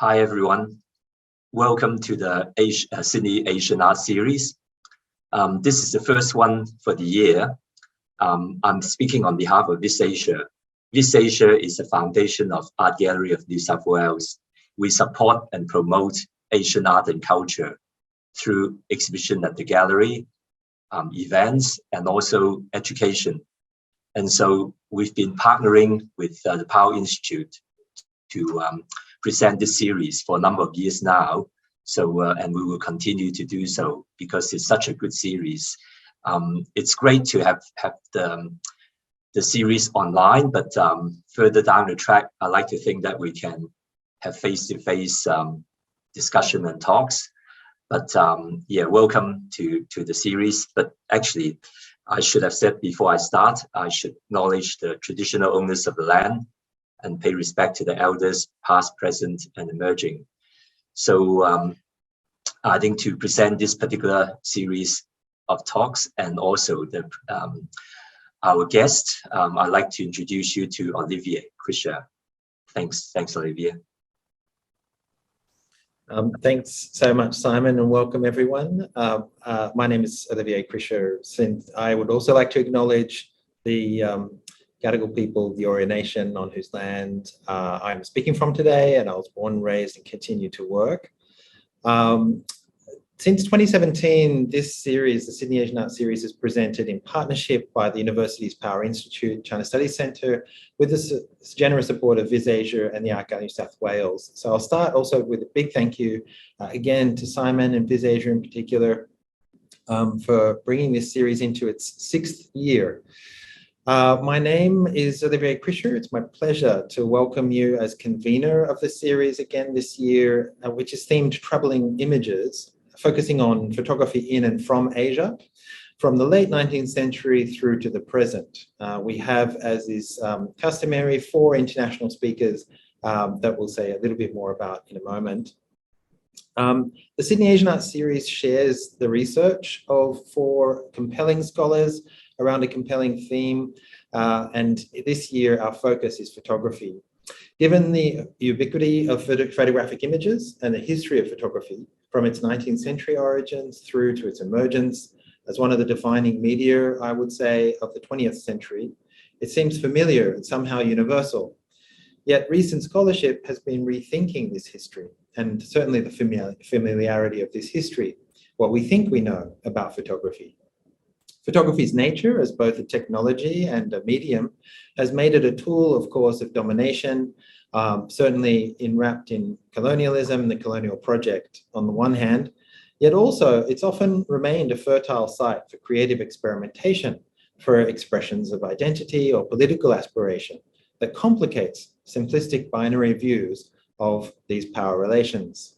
Hi, everyone. Welcome to the Sydney Asian Art Series. This is the first one for the year. I'm speaking on behalf of VisAsia. VisAsia is the foundation of Art Gallery of New South Wales. We support and promote Asian art and culture through exhibition at the gallery, events, and also education. And so we've been partnering with the Power Institute to present this series for a number of years now. So, and we will continue to do so because it's such a good series. It's great to have the series online, but further down the track, I like to think that we can have face-to-face discussion and talks. But yeah, welcome to the series. But actually, I should have said before I start, I should acknowledge the traditional owners of the land and pay respect to the elders, past, present, and emerging. So I think to present this particular series of talks and also our guest, I'd like to introduce you to Olivier Krischer. Thanks, Olivier. Thanks so much, Simon, and welcome everyone. My name is Olivier Krischer. Since I would also like to acknowledge the Gadigal people, the Eora Nation, on whose land I'm speaking from today, and I was born, raised, and continue to work. Since 2017, this series, the Sydney Asian Art Series, is presented in partnership by the university's Power Institute, China Studies Centre, with the generous support of VisAsia and the Art Gallery of New South Wales. So I'll start also with a big thank you again to Simon and VisAsia in particular for bringing this series into its 6th year. My name is Olivier Krischer. It's my pleasure to welcome you as convener of the series again this year, which is themed Troubling Images, focusing on photography in and from Asia, from the late 19th century through to the present. We have, as is customary, 4 international speakers that we'll say a little bit more about in a moment. The Sydney Asian Art Series shares the research of 4 compelling scholars around a compelling theme, and this year our focus is photography. Given the ubiquity of photographic images and the history of photography, from its 19th century origins through to its emergence as one of the defining media, I would say, of the 20th century, it seems familiar and somehow universal. Yet recent scholarship has been rethinking this history, and certainly the familiarity of this history, what we think we know about photography. Photography's nature as both a technology and a medium has made it a tool, of course, of domination, certainly enwrapped in colonialism, the colonial project on the one hand, yet also it's often remained a fertile site for creative experimentation, for expressions of identity or political aspiration that complicates simplistic binary views of these power relations.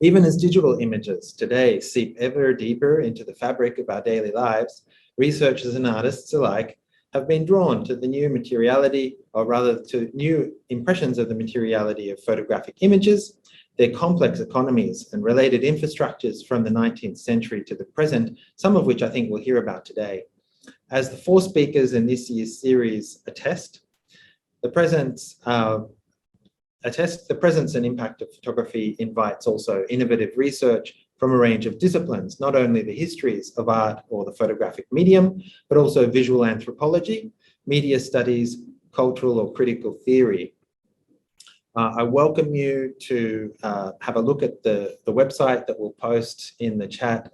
Even as digital images today seep ever deeper into the fabric of our daily lives, researchers and artists alike have been drawn to the new materiality, or rather to new impressions of the materiality of photographic images, their complex economies and related infrastructures from the 19th century to the present, some of which I think we'll hear about today. As the 4 speakers in this year's series attest, the presence and impact of photography invites also innovative research from a range of disciplines, not only the histories of art or the photographic medium, but also visual anthropology, media studies, cultural or critical theory. I welcome you to have a look at the website that we'll post in the chat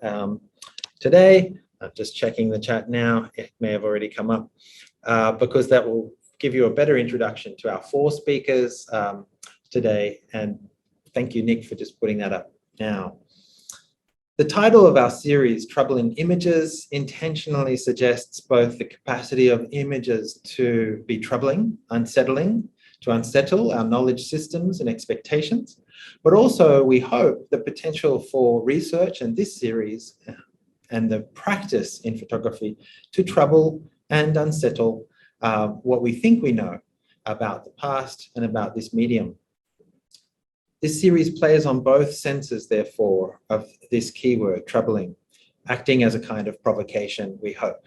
today. I'm just checking the chat now. It may have already come up because that will give you a better introduction to our 4 speakers today. And thank you, Nick, for just putting that up now. The title of our series, Troubling Images, intentionally suggests both the capacity of images to be troubling, unsettling, to unsettle our knowledge systems and expectations, but also we hope the potential for research and this series and the practice in photography to trouble and unsettle what we think we know about the past and about this medium. This series plays on both senses, therefore, of this keyword, troubling, acting as a kind of provocation, we hope.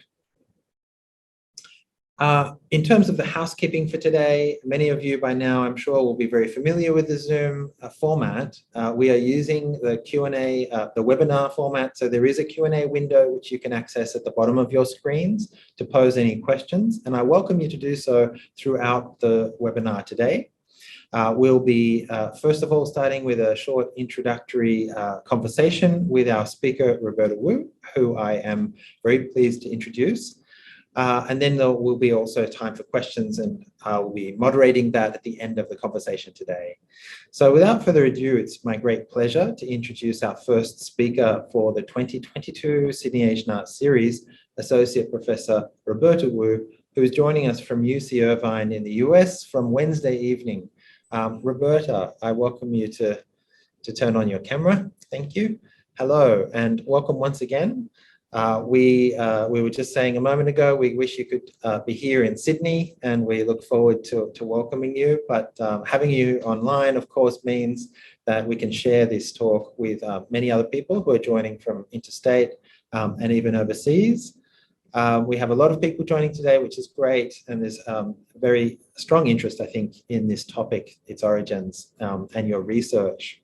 In terms of the housekeeping for today, many of you by now, I'm sure, will be very familiar with the Zoom format. We are using the Q&A, the webinar format. So there is a Q&A window which you can access at the bottom of your screens to pose any questions. And I welcome you to do so throughout the webinar today. We'll be, first of all, starting with a short introductory conversation with our speaker, Roberta Wu, who I am very pleased to introduce. And then there will be also time for questions, and I'll be moderating that at the end of the conversation today. So without further ado, it's my great pleasure to introduce our first speaker for the 2022 Sydney Asian Arts Series, Associate Professor Roberta Wu, who is joining us from UC Irvine in the US from Wednesday evening. Roberta, I welcome you to turn on your camera. Thank you. Hello, and welcome once again. We were just saying a moment ago, we wish you could be here in Sydney, and we look forward to welcoming you. But having you online, of course, means that we can share this talk with many other people who are joining from interstate and even overseas. We have a lot of people joining today, which is great, and there's very strong interest, I think, in this topic, its origins, and your research.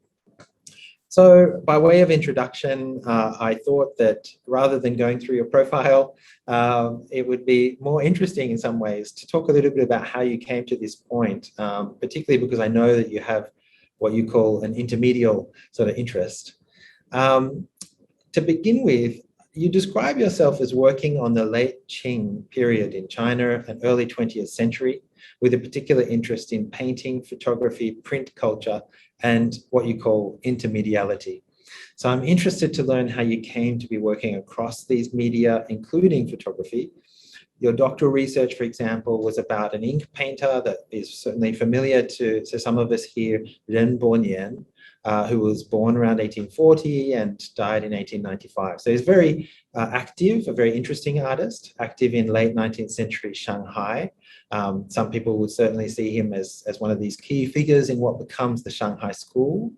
So by way of introduction, I thought that rather than going through your profile, it would be more interesting in some ways to talk a little bit about how you came to this point, particularly because I know that you have what you call an intermediate sort of interest. To begin with, you describe yourself as working on the late Qing period in China and early 20th century, with a particular interest in painting, photography, print culture, and what you call intermediality. So I'm interested to learn how you came to be working across these media, including photography. Your doctoral research, for example, was about an ink painter that is certainly familiar to some of us here, Ren Bonian, who was born around 1840 and died in 1895. So he's very active, a very interesting artist, active in late 19th century Shanghai. Some people would certainly see him as one of these key figures in what becomes the Shanghai School,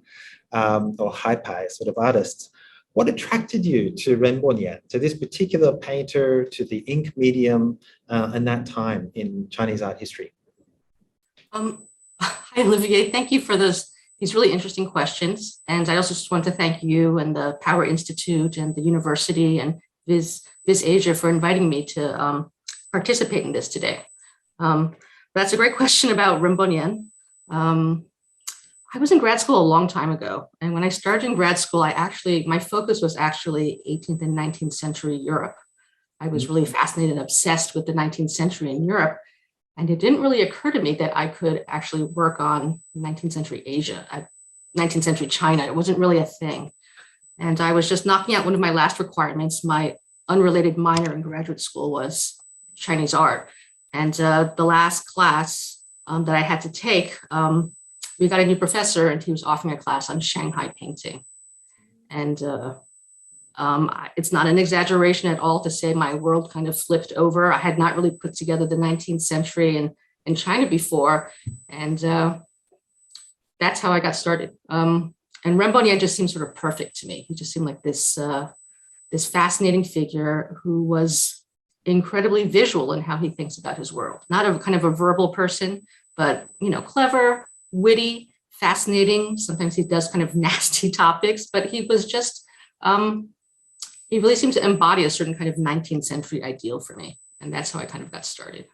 or Haipai sort of artists. What attracted you to Ren Bonian, to this particular painter, to the ink medium, and that time in Chinese art history? Hi, Olivier. Thank you for these really interesting questions. And I also just want to thank you and the Power Institute and the university and Viz Asia for inviting me to participate in this today. That's a great question about Ren Bonian. I was in grad school a long time ago. And when I started in grad school, my focus was actually 18th and 19th century Europe. I was really fascinated and obsessed with the 19th century in Europe. And it didn't really occur to me that I could actually work on 19th century Asia, 19th century China. It wasn't really a thing. And I was just knocking out one of my last requirements. My unrelated minor in graduate school was Chinese art. And the last class that I had to take, we got a new professor, and he was offering a class on Shanghai painting. And it's not an exaggeration at all to say my world kind of flipped over. I had not really put together the 19th century in China before. And that's how I got started. And Ren Bonian just seemed sort of perfect to me. He just seemed like this fascinating figure who was incredibly visual in how he thinks about his world. Not a kind of a verbal person, but, clever, witty, fascinating. Sometimes he does kind of nasty topics, but he was just, he really seems to embody a certain kind of 19th century ideal for me. And that's how I kind of got started.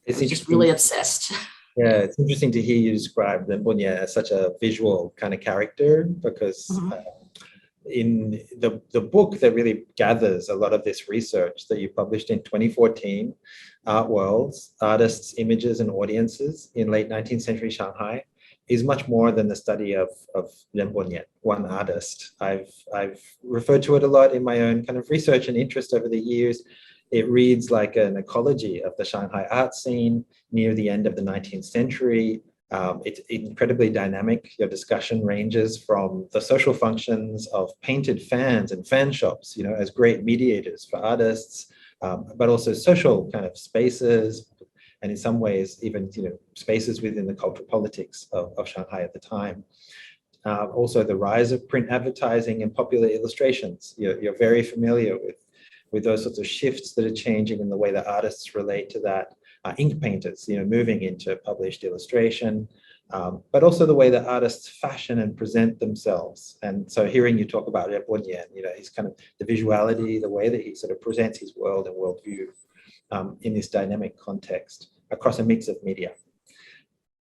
It's just really obsessed. Yeah, it's interesting to hear you describe Ren Bonian as such a visual kind of character, because in the book that really gathers a lot of this research that you published in 2014, Art Worlds, Artists, Images and Audiences in Late 19th Century Shanghai, is much more than the study of Ren Bonian, one artist. I've referred to it a lot in my own kind of research and interest over the years. It reads like an ecology of the Shanghai art scene near the end of the 19th century. It's incredibly dynamic. Your discussion ranges from the social functions of painted fans and fan shops, as great mediators for artists, but also social kind of spaces, and in some ways even spaces within the cultural politics of Shanghai at the time. Also the rise of print advertising and popular illustrations. You're very familiar with those sorts of shifts that are changing in the way that artists relate to that. Ink painters, moving into published illustration, but also the way that artists fashion and present themselves. And so hearing you talk about Rebonien, his kind of the visuality, the way that he sort of presents his world and worldview in this dynamic context across a mix of media.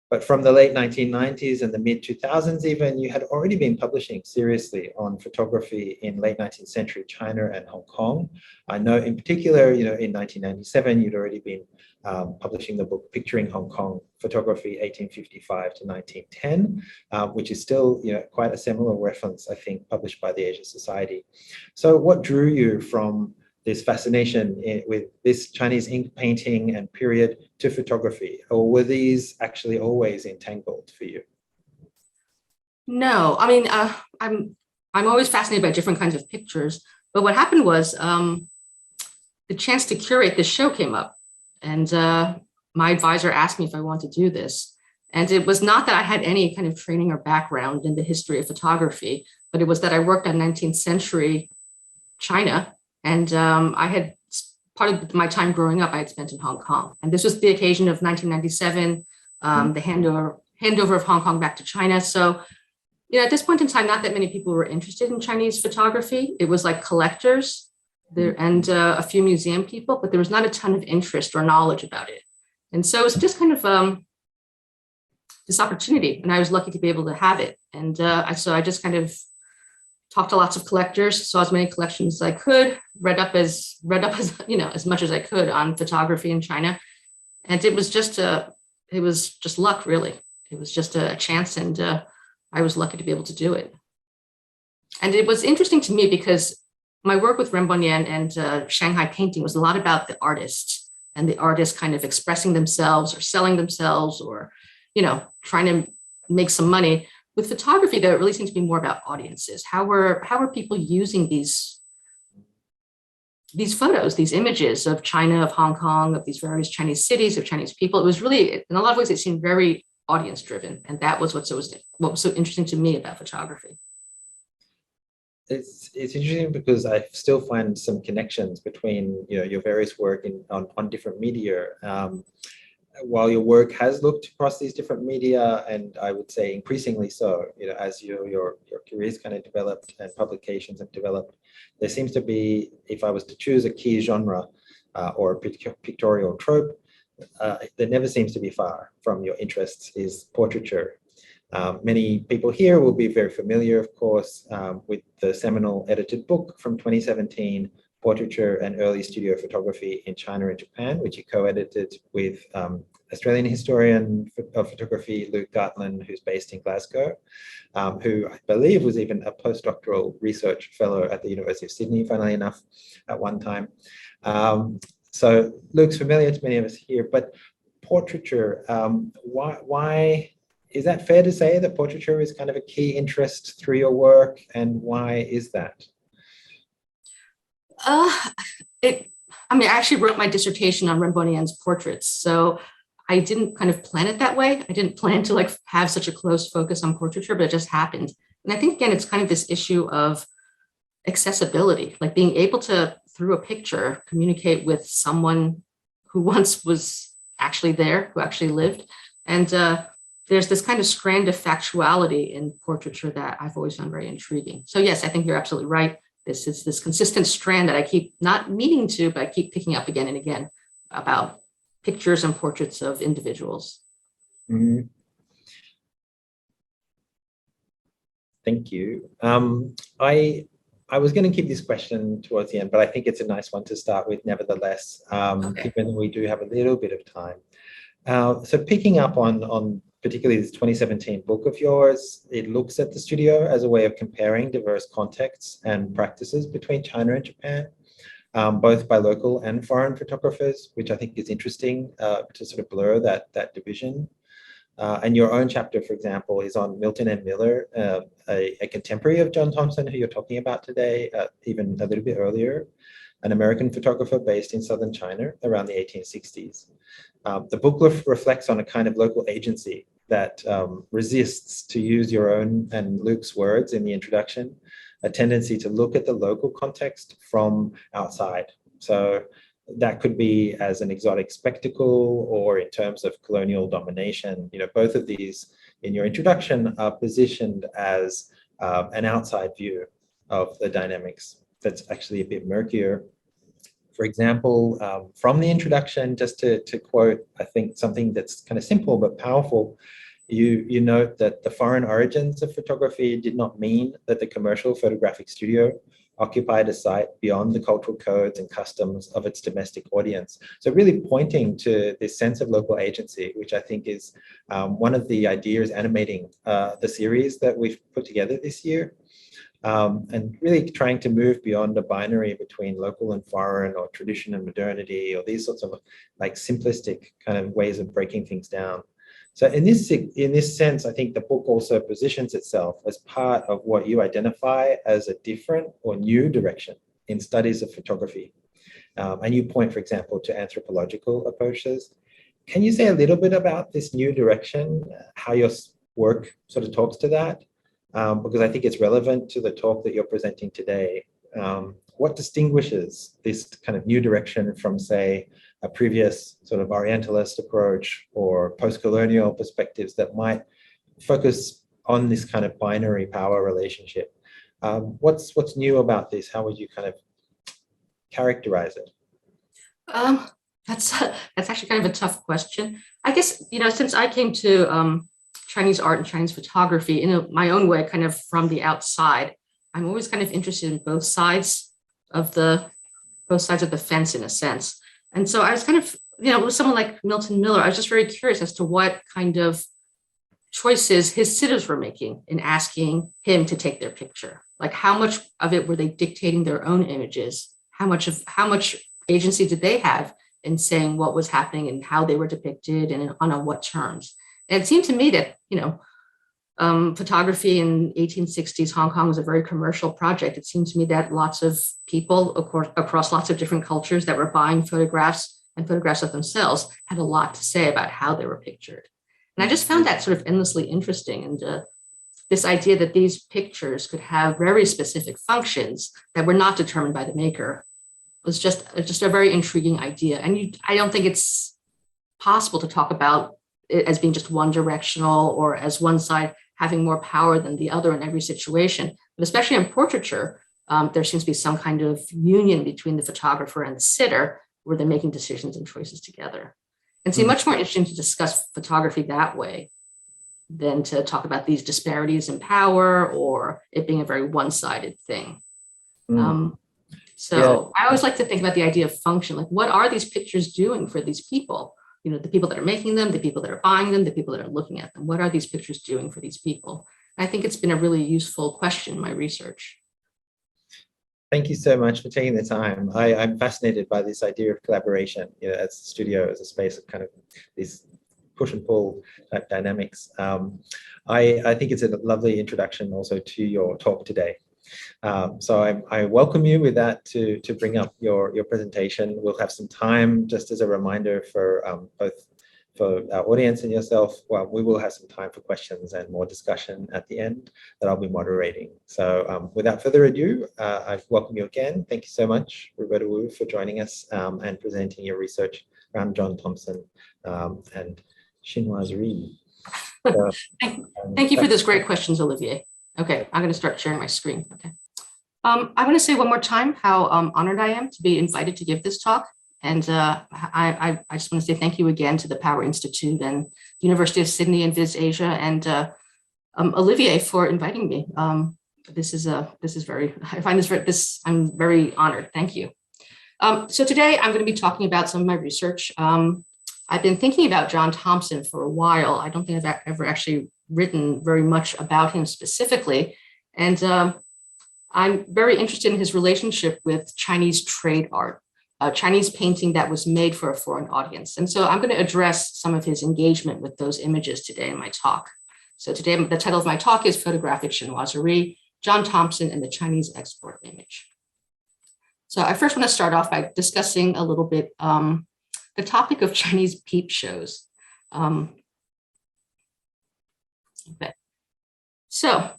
But from the late 1990s and the mid 2000s even, you had already been publishing seriously on photography in late 19th century China and Hong Kong. I know in particular, in 1997, you'd already been publishing the book Picturing Hong Kong Photography 1855 to 1910, which is still quite a seminal reference, I think, published by the Asia Society. So what drew you from this fascination with this Chinese ink painting and period to photography, or were these actually always entangled for you? No, I mean, I'm always fascinated by different kinds of pictures, but what happened was the chance to curate this show came up, and my advisor asked me if I wanted to do this. And it was not that I had any kind of training or background in the history of photography, but it was that I worked on 19th century China. And I had part of my time growing up, I had spent in Hong Kong. And this was the occasion of 1997, the handover of Hong Kong back to China. So, at this point in time, not that many people were interested in Chinese photography. It was like collectors there and a few museum people, but there was not a ton of interest or knowledge about it. And so it was just kind of this opportunity, and I was lucky to be able to have it. And so I just kind of talked to lots of collectors, saw as many collections as I could, read up as as much as I could on photography in China, and it was just luck, really. It was just a chance, and I was lucky to be able to do it. And it was interesting to me because my work with Rebonien and Shanghai painting was a lot about the artist and the artist kind of expressing themselves or selling themselves or trying to make some money. With photography, though, it really seems to be more about audiences. How were people using these photos, these images of China, of Hong Kong, of these various Chinese cities, of Chinese people? It was really, in a lot of ways, it seemed very audience-driven, and that was what was so interesting to me about photography. It's interesting because I still find some connections between your various work on different media. While your work has looked across these different media, and I would say increasingly so, as your careers kind of developed and publications have developed, there seems to be, if I was to choose a key genre or a pictorial trope, that never seems to be far from your interests is portraiture. Many people here will be very familiar, of course, with the seminal edited book from 2017, Portraiture and Early Studio Photography in China and Japan, which he co-edited with Australian historian of photography, Luke Gartland, who's based in Glasgow, who I believe was even a postdoctoral research fellow at the University of Sydney, funnily enough, at one time. So Luke's familiar to many of us here, but portraiture, why is that fair to say that portraiture is kind of a key interest through your work, and why is that? I actually wrote my dissertation on Rebonien's portraits, so I didn't kind of plan it that way. I didn't plan to have such a close focus on portraiture, but it just happened. And I think, again, it's kind of this issue of accessibility, like being able to, through a picture, communicate with someone who once was actually there, who actually lived. And there's this kind of strand of factuality in portraiture that I've always found very intriguing. So yes, I think you're absolutely right. This is this consistent strand that I keep not meaning to, but I keep picking up again and again about pictures and portraits of individuals. Mm-hmm. Thank you. I was going to keep this question towards the end, but I think it's a nice one to start with nevertheless, given we do have a little bit of time. So picking up on particularly this 2017 book of yours, it looks at the studio as a way of comparing diverse contexts and practices between China and Japan, both by local and foreign photographers, which I think is interesting to sort of blur that division. And your own chapter, for example, is on Milton and Miller, a contemporary of John Thomson, who you're talking about today, even a little bit earlier, an American photographer based in southern China around the 1860s. The book reflects on a kind of local agency that resists, to use your own and Luke's words in the introduction, a tendency to look at the local context from outside. So that could be as an exotic spectacle or in terms of colonial domination. Both of these in your introduction are positioned as an outside view of the dynamics that's actually a bit murkier. For example, from the introduction, just to quote, I think something that's kind of simple but powerful, you note that the foreign origins of photography did not mean that the commercial photographic studio occupied a site beyond the cultural codes and customs of its domestic audience. So really pointing to this sense of local agency, which I think is one of the ideas animating the series that we've put together this year. And really trying to move beyond a binary between local and foreign, or tradition and modernity, or these sorts of like simplistic kind of ways of breaking things down. So in this sense, I think the book also positions itself as part of what you identify as a different or new direction in studies of photography. And you point, for example, to anthropological approaches. Can you say a little bit about this new direction, how your work sort of talks to that? Because I think it's relevant to the talk that you're presenting today. What distinguishes this kind of new direction from, say, a previous sort of Orientalist approach or post-colonial perspectives that might focus on this kind of binary power relationship? What's new about this? How would you kind of characterize it? That's actually kind of a tough question. I guess, since I came to Chinese art and Chinese photography in my own way, kind of from the outside, I'm always kind of interested in both sides of the fence, in a sense. And so I was kind of, with someone like Milton Miller, I was just very curious as to what kind of choices his sitters were making in asking him to take their picture. Like, how much of it were they dictating their own images? How much agency did they have in saying what was happening and how they were depicted and on what terms? And it seemed to me that, photography in 1860s Hong Kong was a very commercial project. It seemed to me that lots of people, of course, across lots of different cultures that were buying photographs and photographs of themselves had a lot to say about how they were pictured. And I just found that sort of endlessly interesting. And this idea that these pictures could have very specific functions that were not determined by the maker was just a very intriguing idea. And I don't think it's possible to talk about it as being just one directional or as one side having more power than the other in every situation. But especially in portraiture, there seems to be some kind of union between the photographer and the sitter where they're making decisions and choices together. And it's much more interesting to discuss photography that way than to talk about these disparities in power or it being a very one-sided thing. I always like to think about the idea of function. Like, what are these pictures doing for these people? The people that are making them, the people that are buying them, the people that are looking at them. What are these pictures doing for these people? And I think it's been a really useful question in my research. Thank you so much for taking the time. I'm fascinated by this idea of collaboration, as a studio, as a space of kind of these push and pull type dynamics. I think it's a lovely introduction also to your talk today. So I welcome you with that to bring up your presentation. We'll have some time, just as a reminder for both for our audience and yourself. Well, we will have some time for questions and more discussion at the end that I'll be moderating. So without further ado, I welcome you again. Thank you so much, Roberta Wu, for joining us and presenting your research around John Thomson and Chinoiserie. Thank you for those great questions, Olivier. Okay, I'm going to start sharing my screen. Okay. I want to say one more time how honored I am to be invited to give this talk. And I just want to say thank you again to the Power Institute and the University of Sydney and Viz Asia and Olivier for inviting me. This is very, I find this, I'm very honored. Thank you. So today I'm going to be talking about some of my research. I've been thinking about John Thomson for a while. I don't think I've ever actually written very much about him specifically. And I'm very interested in his relationship with Chinese trade art, Chinese painting that was made for a foreign audience. And so I'm going to address some of his engagement with those images today in my talk. So today, the title of my talk is Photographic Chinoiserie, John Thomson and the Chinese Export Image. So I first want to start off by discussing a little bit the topic of Chinese peep shows. Okay. So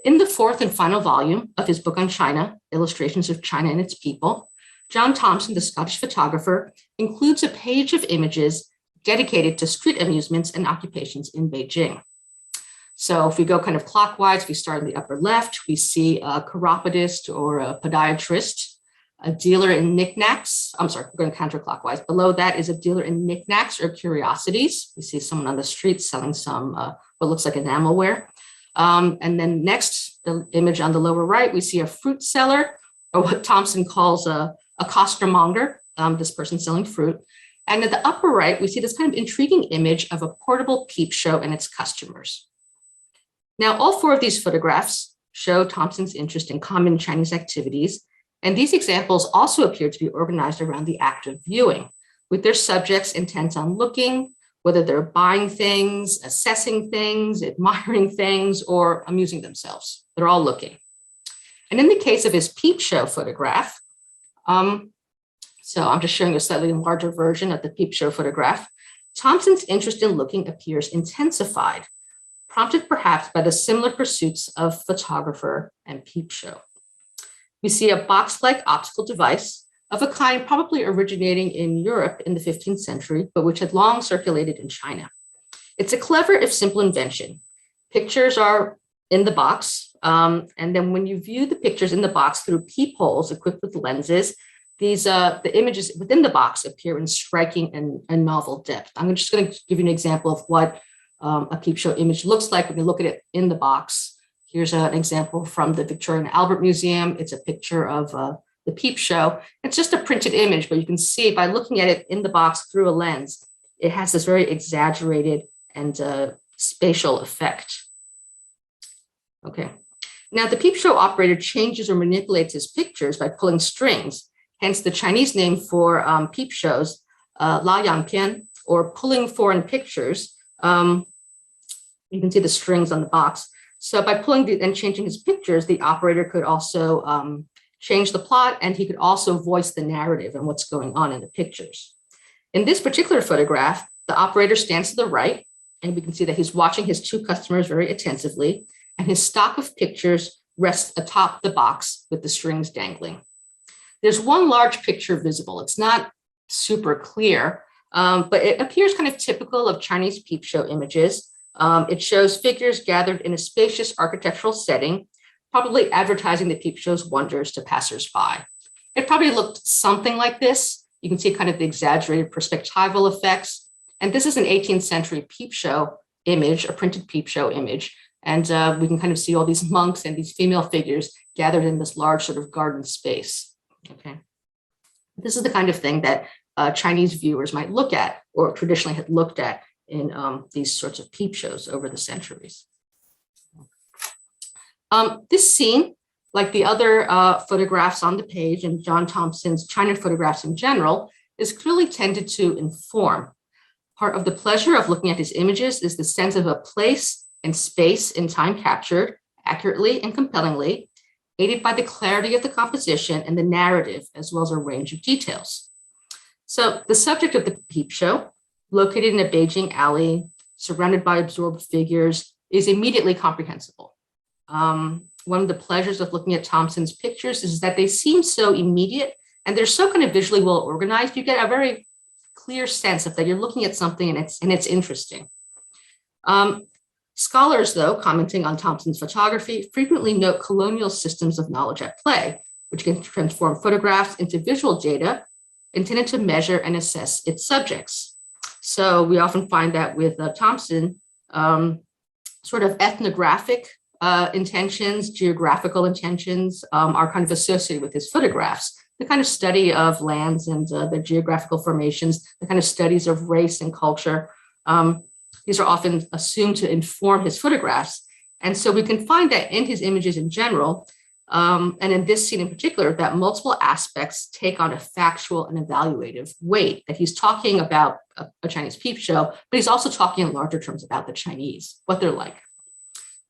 In the fourth and final volume of his book on China, Illustrations of China and Its People, John Thomson, the Scottish photographer, includes a page of images dedicated to street amusements and occupations in Beijing. So if we go kind of clockwise, if we start in the upper left, we see a chiropodist or a podiatrist, a dealer in knickknacks. I'm sorry, we're going counterclockwise. Below that is a dealer in knickknacks or curiosities. We see someone on the street selling some what looks like enamelware. And then next, the image on the lower right, we see a fruit seller, or what Thomson calls a costermonger, this person selling fruit. And at the upper right, we see this kind of intriguing image of a portable peep show and its customers. Now, all four of these photographs show Thomson's interest in common Chinese activities, and these examples also appear to be organized around the act of viewing, with their subjects intent on looking, whether they're buying things, assessing things, admiring things, or amusing themselves. They're all looking. And in the case of his peep show photograph, so I'm just showing a slightly larger version of the peep show photograph, Thomson's interest in looking appears intensified, prompted perhaps by the similar pursuits of photographer and peep show. We see a box-like optical device of a kind probably originating in Europe in the 15th century, but which had long circulated in China. It's a clever, if simple, invention. Pictures are in the box, and then when you view the pictures in the box through peepholes equipped with lenses, the images within the box appear in striking and novel depth. I'm just going to give you an example of what a peep show image looks like when you look at it in the box. Here's an example from the Victoria and Albert Museum. It's a picture of the peep show. It's just a printed image, but you can see by looking at it in the box through a lens, it has this very exaggerated and spatial effect. Okay. Now, the peep show operator changes or manipulates his pictures by pulling strings, hence the Chinese name for peep shows, la yang pian, or pulling foreign pictures. You can see the strings on the box. So by pulling and changing his pictures, the operator could also change the plot, and he could also voice the narrative and what's going on in the pictures. In this particular photograph, the operator stands to the right, and we can see that he's watching his two customers very attentively, and his stock of pictures rests atop the box with the strings dangling. There's one large picture visible. It's not super clear, but it appears kind of typical of Chinese peep show images. It shows figures gathered in a spacious architectural setting, probably advertising the peep show's wonders to passersby. It probably looked something like this. You can see kind of the exaggerated perspectival effects. And this is an 18th century peep show image, a printed peep show image. And we can kind of see all these monks and these female figures gathered in this large sort of garden space. Okay. This is the kind of thing that Chinese viewers might look at, or traditionally had looked at in these sorts of peep shows over the centuries. This scene, like the other photographs on the page and John Thomson's China photographs in general, is clearly tended to inform. Part of the pleasure of looking at his images is the sense of a place and space in time captured accurately and compellingly, aided by the clarity of the composition and the narrative, as well as a range of details. So the subject of the peep show, located in a Beijing alley, surrounded by absorbed figures, is immediately comprehensible. One of the pleasures of looking at Thomson's pictures is that they seem so immediate and they're so kind of visually well organized. You get a very clear sense of that you're looking at something and it's interesting. Scholars, though, commenting on Thomson's photography, frequently note colonial systems of knowledge at play, which can transform photographs into visual data intended to measure and assess its subjects. So we often find that with Thomson, sort of ethnographic intentions, geographical intentions are kind of associated with his photographs. The kind of study of lands and their geographical formations, the kind of studies of race and culture. These are often assumed to inform his photographs. And so we can find that in his images in general, and in this scene in particular, that multiple aspects take on a factual and evaluative weight, that he's talking about a Chinese peep show, but he's also talking in larger terms about the Chinese, what they're like.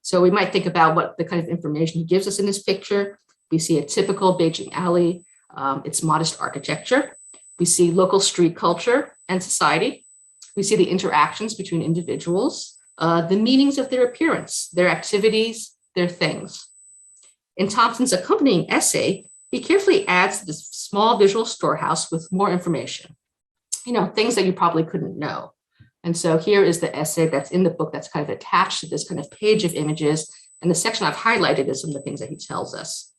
So we might think about what the kind of information he gives us in this picture. We see a typical Beijing alley, its modest architecture. We see local street culture and society. We see the interactions between individuals, the meanings of their appearance, their activities, their things. In Thomson's accompanying essay, he carefully adds this small visual storehouse with more information, things that you probably couldn't know. And so here is the essay that's in the book that's kind of attached to this kind of page of images. And the section I've highlighted is some of the things that he tells us.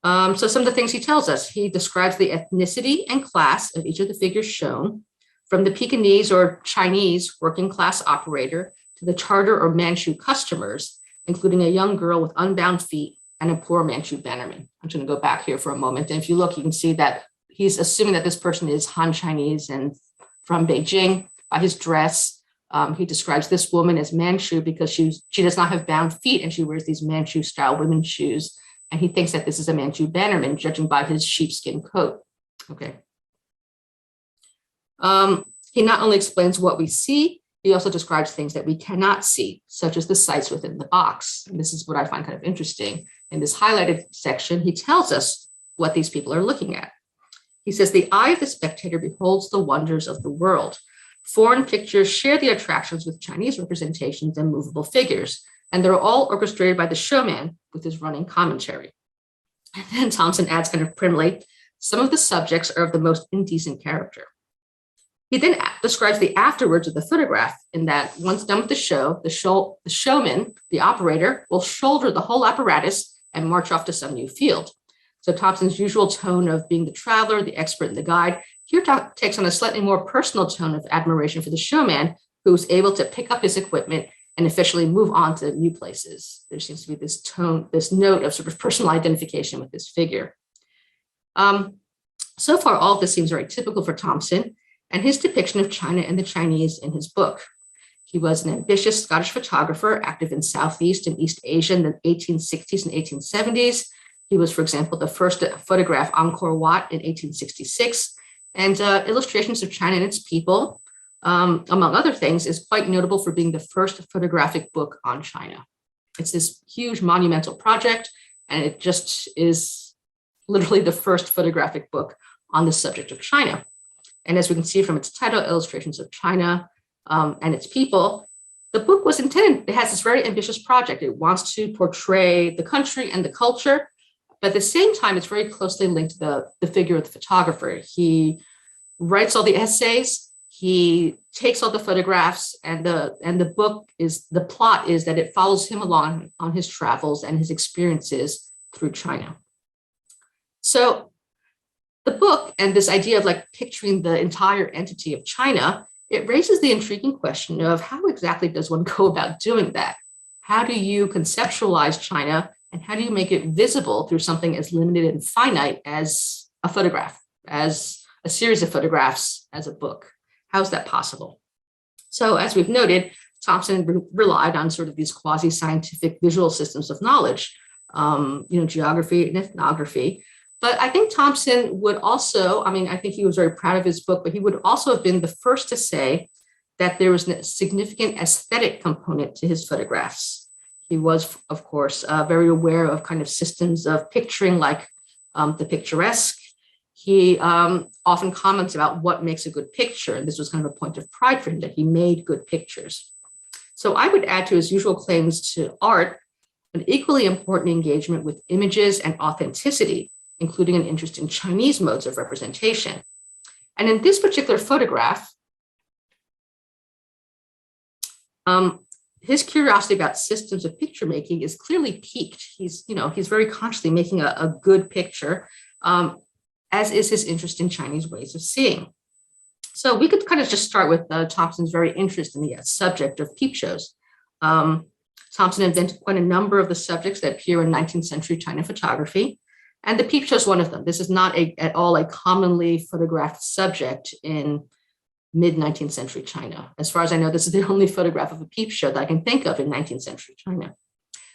So some of the things he tells us, he describes the ethnicity and class of each of the figures shown, from the Pekingese or Chinese working class operator to the Tartar or Manchu customers, including a young girl with unbound feet and a poor Manchu bannerman. I'm going to go back here for a moment. And if you look, you can see that he's assuming that this person is Han Chinese and from Beijing. By his dress, he describes this woman as Manchu because she does not have bound feet and she wears these Manchu-style women's shoes. And he thinks that this is a Manchu bannerman, judging by his sheepskin coat. Okay. He not only explains what we see, he also describes things that we cannot see, such as the sites within the box. And this is what I find kind of interesting. In this highlighted section, he tells us what these people are looking at. He says, the eye of the spectator beholds the wonders of the world. Foreign pictures share the attractions with Chinese representations and movable figures, and they're all orchestrated by the showman with his running commentary. And then Thomson adds kind of primly, some of the subjects are of the most indecent character. He then describes the afterwards of the photograph in that once done with the show, the showman, the operator, will shoulder the whole apparatus and march off to some new field. So Thomson's usual tone of being the traveler, the expert, and the guide here takes on a slightly more personal tone of admiration for the showman who's able to pick up his equipment and officially move on to new places. There seems to be this tone, this note of sort of personal identification with this figure. So far, all of this seems very typical for Thomson and his depiction of China and the Chinese in his book. He was an ambitious Scottish photographer active in Southeast and East Asia in the 1860s and 1870s. He was, for example, the first to photograph Angkor Wat in 1866, and illustrations of China and its people, among other things, is quite notable for being the first photographic book on China. It's this huge monumental project, and it just is literally the first photographic book on the subject of China. And as we can see from its title, Illustrations of China and Its People, the book was intended, it has this very ambitious project. It wants to portray the country and the culture, but at the same time, it's very closely linked to the figure of the photographer. He writes all the essays, he takes all the photographs, and the book is, the plot is that it follows him along on his travels and his experiences through China. So the book and this idea of like picturing the entire entity of China, it raises the intriguing question of how exactly does one go about doing that? How do you conceptualize China and how do you make it visible through something as limited and finite as a photograph, as a series of photographs, as a book? How is that possible? So as we've noted, Thomson relied on sort of these quasi-scientific visual systems of knowledge, geography and ethnography. But I think Thomson would also, I think he was very proud of his book, but he would also have been the first to say that there was a significant aesthetic component to his photographs. He was, of course, very aware of kind of systems of picturing like the picturesque. He often comments about what makes a good picture. And this was kind of a point of pride for him that he made good pictures. So I would add to his usual claims to art, an equally important engagement with images and authenticity, including an interest in Chinese modes of representation. And in this particular photograph, his curiosity about systems of picture making is clearly piqued. He's very consciously making a good picture, as is his interest in Chinese ways of seeing. So we could kind of just start with Thomson's very interest in the subject of peep shows. Thomson invented quite a number of the subjects that appear in 19th century China photography, and the peep show is one of them. This is not at all a commonly photographed subject in mid-19th century China. As far as I know, this is the only photograph of a peep show that I can think of in 19th century China.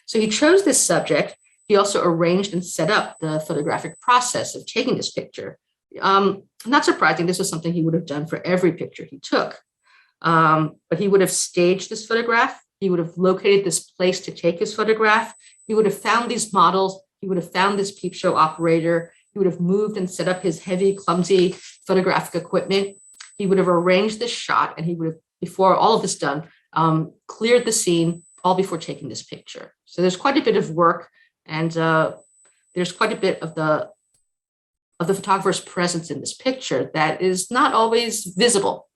So he chose this subject. He also arranged and set up the photographic process of taking this picture. Not surprising, this was something he would have done for every picture he took. But he would have staged this photograph. He would have located this place to take his photograph. He would have found these models. He would have found this peep show operator. He would have moved and set up his heavy, clumsy photographic equipment. He would have arranged this shot, and he would have, before all of this done, cleared the scene, all before taking this picture. So there's quite a bit of work, and there's quite a bit of the photographer's presence in this picture that is not always visible.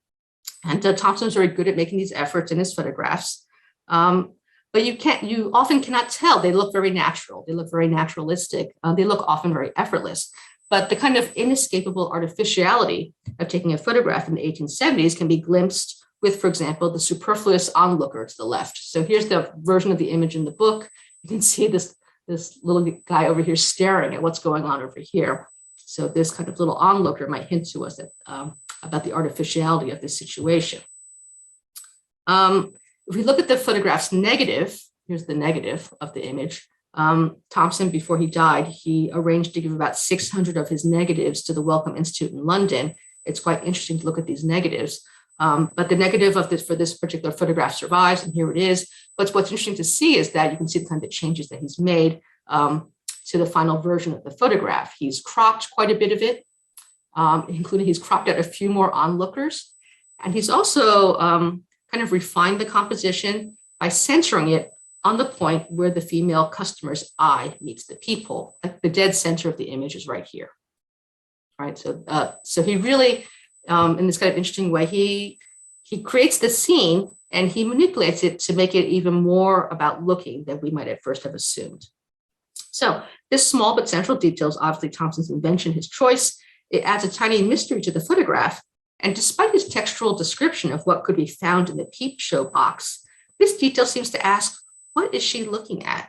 And Thomson's very good at making these efforts in his photographs. But you often cannot tell. They look very natural. They look very naturalistic. They look often very effortless. But the kind of inescapable artificiality of taking a photograph in the 1870s can be glimpsed with, for example, the superfluous onlooker to the left. So here's the version of the image in the book. You can see this little guy over here staring at what's going on over here. So this kind of little onlooker might hint to us that, about the artificiality of this situation. If we look at the photograph's negative, here's the negative of the image. Thomson, before he died, he arranged to give about 600 of his negatives to the Wellcome Institute in London. It's quite interesting to look at these negatives. But the negative of this for this particular photograph survives, and here it is. But what's interesting to see is that you can see the kind of changes that he's made to the final version of the photograph. He's cropped quite a bit of it, including he's cropped out a few more onlookers. And he's also kind of refined the composition by centering it on the point where the female customer's eye meets the peephole. Like the dead center of the image is right here. Right. So he really, in this kind of interesting way, he creates the scene and he manipulates it to make it even more about looking than we might at first have assumed. So this small but central detail is obviously Thomson's invention, his choice. It adds a tiny mystery to the photograph. And despite his textual description of what could be found in the peep show box, this detail seems to ask, what is she looking at?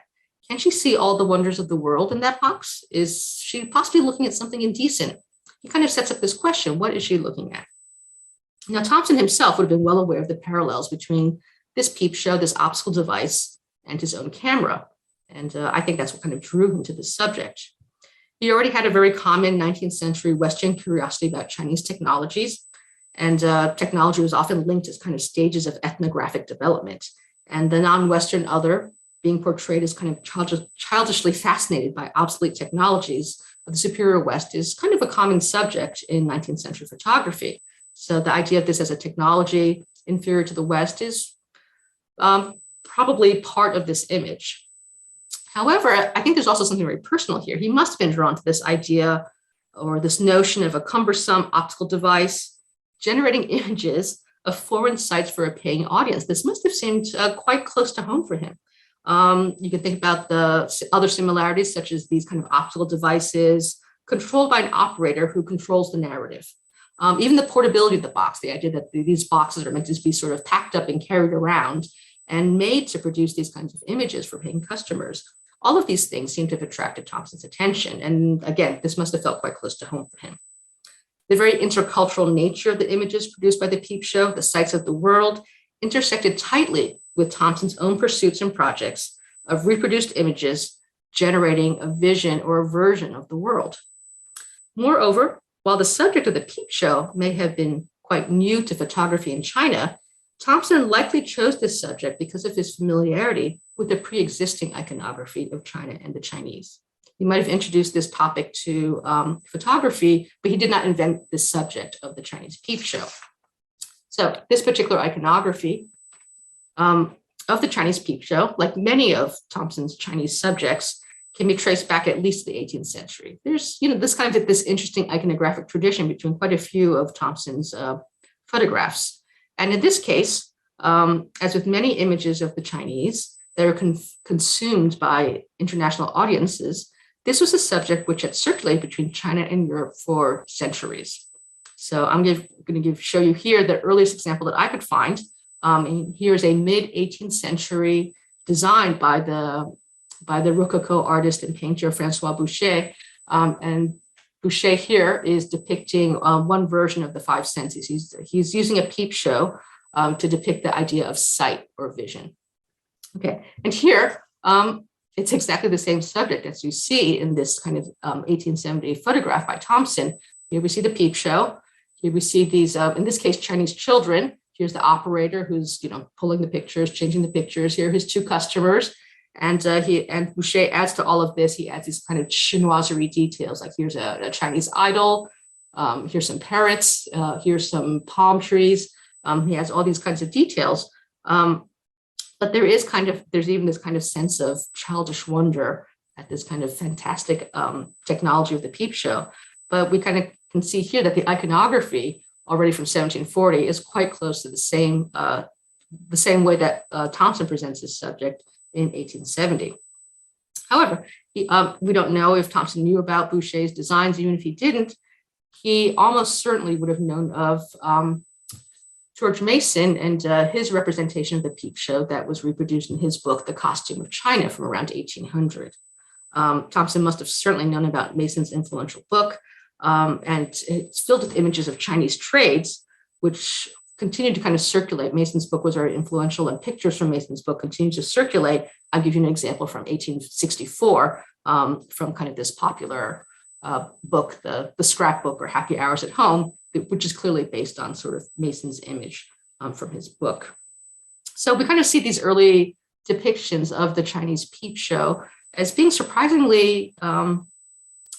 Can she see all the wonders of the world in that box? Is she possibly looking at something indecent? He kind of sets up this question, what is she looking at? Now, Thomson himself would have been well aware of the parallels between this peep show, this optical device, and his own camera. And I think that's what kind of drew him to this subject. He already had a very common 19th century Western curiosity about Chinese technologies. And technology was often linked as kind of stages of ethnographic development. And the non-Western other being portrayed as kind of childishly fascinated by obsolete technologies of the superior West is kind of a common subject in 19th century photography. So the idea of this as a technology inferior to the West is probably part of this image. However, I think there's also something very personal here. He must have been drawn to this idea or this notion of a cumbersome optical device generating images of foreign sites for a paying audience. This must have seemed quite close to home for him. You can think about the other similarities, such as these kind of optical devices controlled by an operator who controls the narrative. Even the portability of the box, the idea that these boxes are meant to be sort of packed up and carried around and made to produce these kinds of images for paying customers. All of these things seem to have attracted Thomson's attention. And again, this must have felt quite close to home for him. The very intercultural nature of the images produced by the peep show, the sights of the world, intersected tightly with Thomson's own pursuits and projects of reproduced images generating a vision or a version of the world. Moreover, while the subject of the peep show may have been quite new to photography in China, Thomson likely chose this subject because of his familiarity with the pre-existing iconography of China and the Chinese. He might have introduced this topic to photography, but he did not invent the subject of the Chinese peep show. So this particular iconography of the Chinese peep show, like many of Thomson's Chinese subjects, can be traced back at least the 18th century. There's, this kind of this interesting iconographic tradition between quite a few of Thomson's photographs. And in this case, as with many images of the Chinese that are consumed by international audiences, this was a subject which had circulated between China and Europe for centuries. So I'm going to show you here the earliest example that I could find. And here's a mid-18th century design by the Rococo artist and painter Francois Boucher. And Boucher here is depicting one version of the five senses. He's using a peep show to depict the idea of sight or vision. Okay, and here it's exactly the same subject as you see in this kind of 1870 photograph by Thomson. Here we see the peep show. Here we see these, in this case, Chinese children. Here's the operator who's pulling the pictures, changing the pictures. Here are his two customers. And Boucher adds to all of this, he adds these kind of chinoiserie details, like here's a Chinese idol, here's some parrots, here's some palm trees. He has all these kinds of details. But there's even this kind of sense of childish wonder at this kind of fantastic technology of the peep show. But we kind of can see here that the iconography already from 1740 is quite close to the same way that Thomson presents his subject in 1870. However, we don't know if Thomson knew about Boucher's designs. Even if he didn't, he almost certainly would have known of George Mason and his representation of the peep show that was reproduced in his book, The Costume of China, from around 1800. Thomson must have certainly known about Mason's influential book, and it's filled with images of Chinese trades, which continued to kind of circulate. Mason's book was very influential, and pictures from Mason's book continued to circulate. I'll give you an example from 1864, from kind of this popular book, the Scrapbook or Happy Hours at Home, which is clearly based on sort of Mason's image from his book. So we kind of see these early depictions of the Chinese peep show as being surprisingly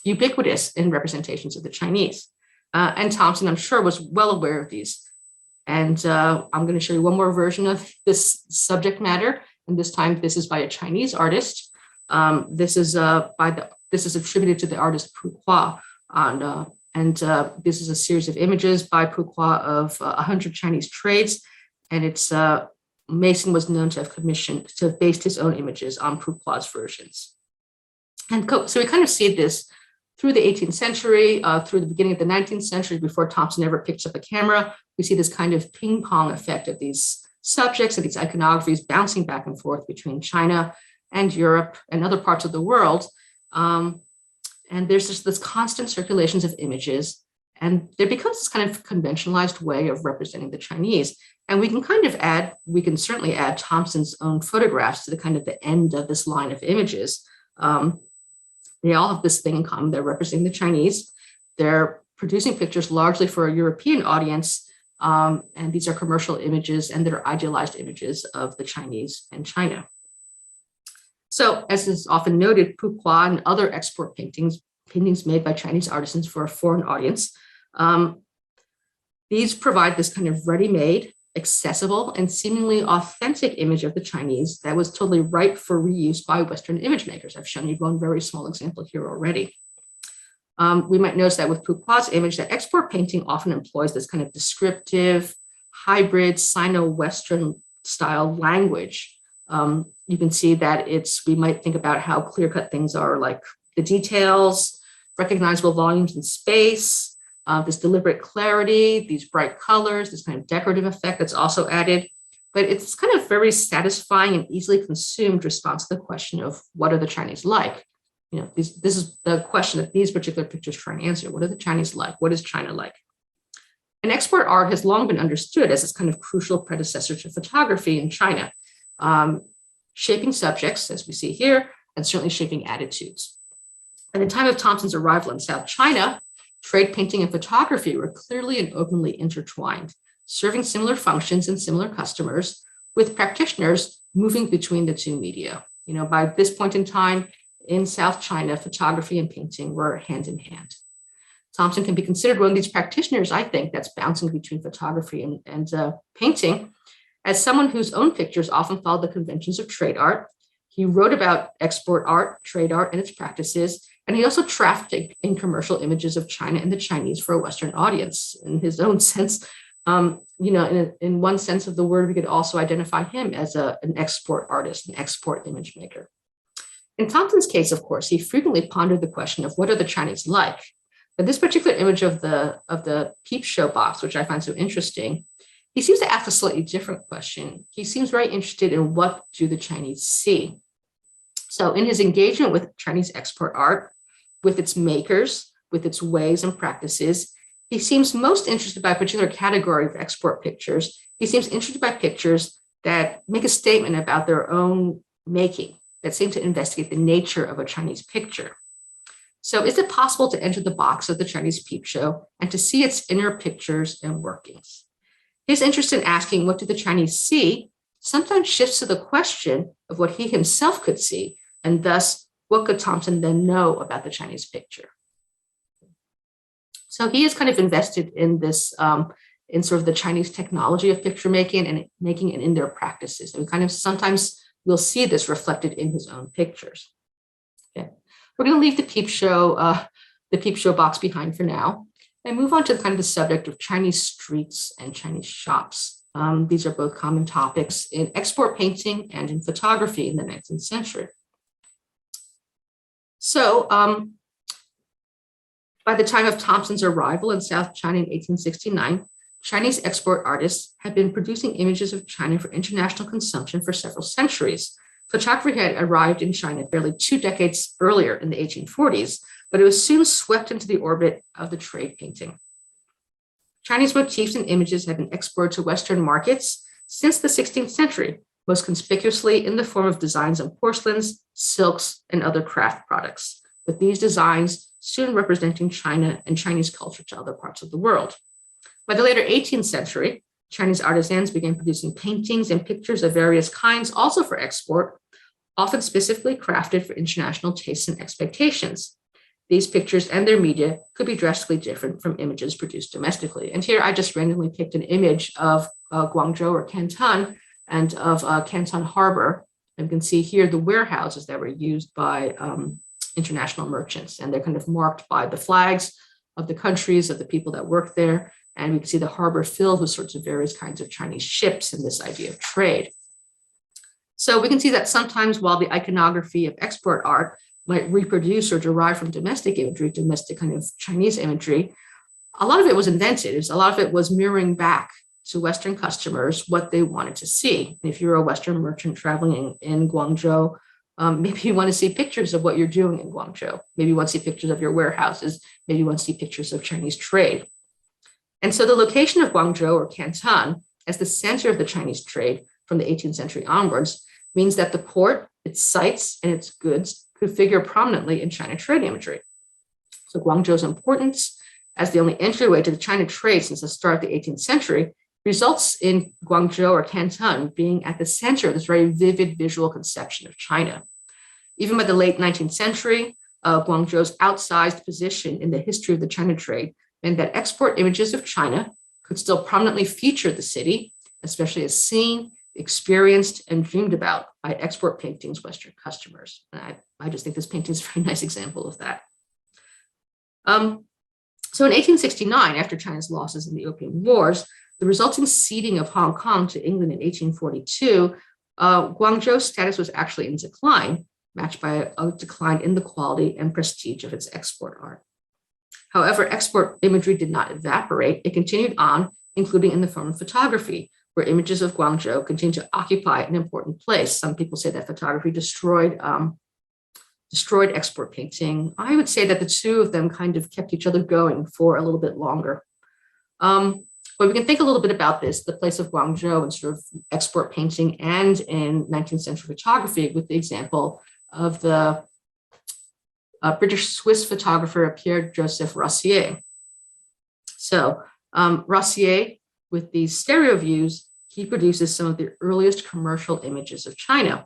ubiquitous in representations of the Chinese. And Thomson, I'm sure, was well aware of these. And I'm going to show you one more version of this subject matter. And this time, this is by a Chinese artist. This is attributed to the artist Pourquoi. And this is a series of images by Pourquoi of 100 Chinese trades. And it's Mason was known to have based his own images on Pourquoi's versions. And so we kind of see this through the 18th century, through the beginning of the 19th century, before Thomson ever picks up a camera. We see this kind of ping pong effect of these subjects and these iconographies bouncing back and forth between China and Europe and other parts of the world. And there's just this constant circulations of images, and there becomes this kind of conventionalized way of representing the Chinese. And we can certainly add Thomson's own photographs to the kind of the end of this line of images. They all have this thing in common. They're representing the Chinese. They're producing pictures largely for a European audience. And these are commercial images, and they're idealized images of the Chinese and China. So, as is often noted, Pourquoi and other export paintings made by Chinese artisans for a foreign audience, these provide this kind of ready-made, accessible, and seemingly authentic image of the Chinese that was totally ripe for reuse by Western image makers. I've shown you one very small example here already. We might notice that with Pourquoi's image, that export painting often employs this kind of descriptive, hybrid, Sino-Western style language. You can see that we might think about how clear-cut things are, like the details, recognizable volumes in space, this deliberate clarity, these bright colors, this kind of decorative effect that's also added. But it's kind of very satisfying and easily consumed response to the question of what are the Chinese like? You know, this is the question that these particular pictures try and answer. What are the Chinese like? What is China like? And export art has long been understood as this kind of crucial predecessor to photography in China, shaping subjects, as we see here, and certainly shaping attitudes. At the time of Thomson's arrival in South China, trade painting and photography were clearly and openly intertwined, serving similar functions and similar customers, with practitioners moving between the two media. You know, by this point in time, in South China, photography and painting were hand in hand. Thomson can be considered one of these practitioners, I think, that's bouncing between photography and painting, as someone whose own pictures often followed the conventions of trade art. He wrote about export art, trade art, and its practices, and he also trafficked in commercial images of China and the Chinese for a Western audience. In his own sense, in one sense of the word, we could also identify him as an export artist, an export image maker. In Thomson's case, of course, he frequently pondered the question of what are the Chinese like? But this particular image of the peep show box, which I find so interesting, he seems to ask a slightly different question. He seems very interested in what do the Chinese see? So in his engagement with Chinese export art, with its makers, with its ways and practices, he seems most interested by a particular category of export pictures. He seems interested by pictures that make a statement about their own making, that seem to investigate the nature of a Chinese picture. So is it possible to enter the box of the Chinese peep show and to see its inner pictures and workings? His interest in asking what do the Chinese see sometimes shifts to the question of what he himself could see, and thus what could Thomson then know about the Chinese picture? So he is kind of invested in this in sort of the Chinese technology of picture making and in their practices. And we kind of sometimes we'll see this reflected in his own pictures. Okay, we're going to leave the peep show box behind for now and move on to kind of the subject of Chinese streets and Chinese shops. These are both common topics in export painting and in photography in the 19th century. So by the time of Thomson's arrival in South China in 1869, Chinese export artists had been producing images of China for international consumption for several centuries. Photography had arrived in China barely 2 decades earlier in the 1840s, but it was soon swept into the orbit of the trade painting. Chinese motifs and images had been exported to Western markets since the 16th century, most conspicuously in the form of designs on porcelains, silks, and other craft products, with these designs soon representing China and Chinese culture to other parts of the world. By the later 18th century, Chinese artisans began producing paintings and pictures of various kinds, also for export, often specifically crafted for international tastes and expectations. These pictures and their media could be drastically different from images produced domestically. And here I just randomly picked an image of Guangzhou or Canton and of Canton Harbor. And you can see here the warehouses that were used by international merchants, and they're kind of marked by the flags of the countries of the people that work there. And we can see the harbor filled with sorts of various kinds of Chinese ships and this idea of trade. So we can see that sometimes while the iconography of export art might reproduce or derive from domestic imagery, domestic kind of Chinese imagery, a lot of it was invented. A lot of it was mirroring back to Western customers what they wanted to see. And if you're a Western merchant traveling in Guangzhou, maybe you want to see pictures of what you're doing in Guangzhou. Maybe you want to see pictures of your warehouses. Maybe you want to see pictures of Chinese trade. And so the location of Guangzhou or Canton as the center of the Chinese trade from the 18th century onwards means that the port, its sites, and its goods could figure prominently in China trade imagery. So Guangzhou's importance as the only entryway to the China trade since the start of the 18th century results in Guangzhou or Canton being at the center of this very vivid visual conception of China. Even by the late 19th century, Guangzhou's outsized position in the history of the China trade meant that export images of China could still prominently feature the city, especially as seen, experienced, and dreamed about by export paintings Western customers. And I just think this painting is a very nice example of that. So in 1869, after China's losses in the Opium Wars, the resulting ceding of Hong Kong to England in 1842, Guangzhou's status was actually in decline, matched by a decline in the quality and prestige of its export art. However, export imagery did not evaporate. It continued on, including in the form of photography, where images of Guangzhou continue to occupy an important place. Some people say that photography destroyed export painting. I would say that the two of them kind of kept each other going for a little bit longer. But we can think a little bit about this, the place of Guangzhou in sort of export painting and in 19th century photography with the example of the British-Swiss photographer Pierre-Joseph Rossier. So Rossier, with these stereo views, he produces some of the earliest commercial images of China.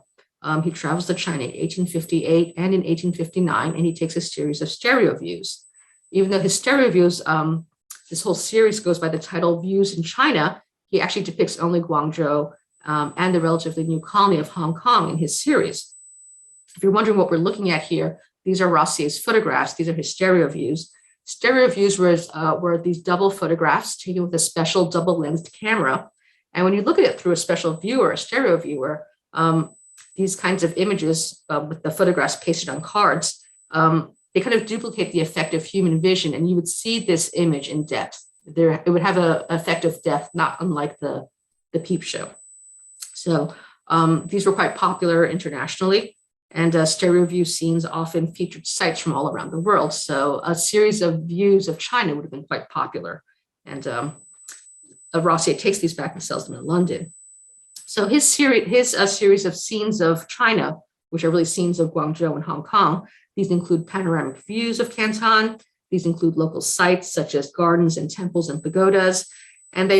He travels to China in 1858 and in 1859, and he takes a series of stereo views. Even though his stereo views, this whole series goes by the title Views in China, he actually depicts only Guangzhou and the relatively new colony of Hong Kong in his series. If you're wondering what we're looking at here, these are Rossier's photographs. These are his stereo views. Stereo views were these double photographs taken with a special double-lensed camera. And when you look at it through a special viewer, a stereo viewer, these kinds of images with the photographs pasted on cards, they kind of duplicate the effect of human vision, and you would see this image in depth. It would have an effect of depth, not unlike the peep show. So these were quite popular internationally. And stereo view scenes often featured sites from all around the world. So a series of views of China would have been quite popular. And Rossier takes these back and sells them in London. So his series of scenes of China, which are really scenes of Guangzhou and Hong Kong, these include panoramic views of Canton. These include local sites such as gardens and temples and pagodas. And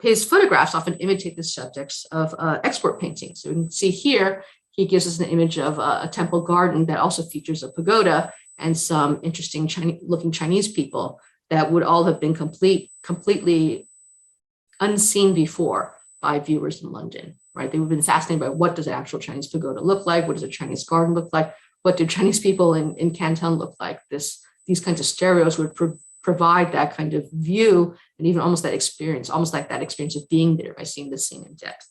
his photographs often imitate the subjects of export paintings. So you can see here, he gives us an image of a temple garden that also features a pagoda and some interesting looking Chinese people that would all have been completely unseen before by viewers in London, right? They've been fascinated by what does an actual Chinese pagoda look like? What does a Chinese garden look like? What do Chinese people in Canton look like? These kinds of stereos would provide that kind of view and even almost that experience, almost like that experience of being there by seeing the scene in depth.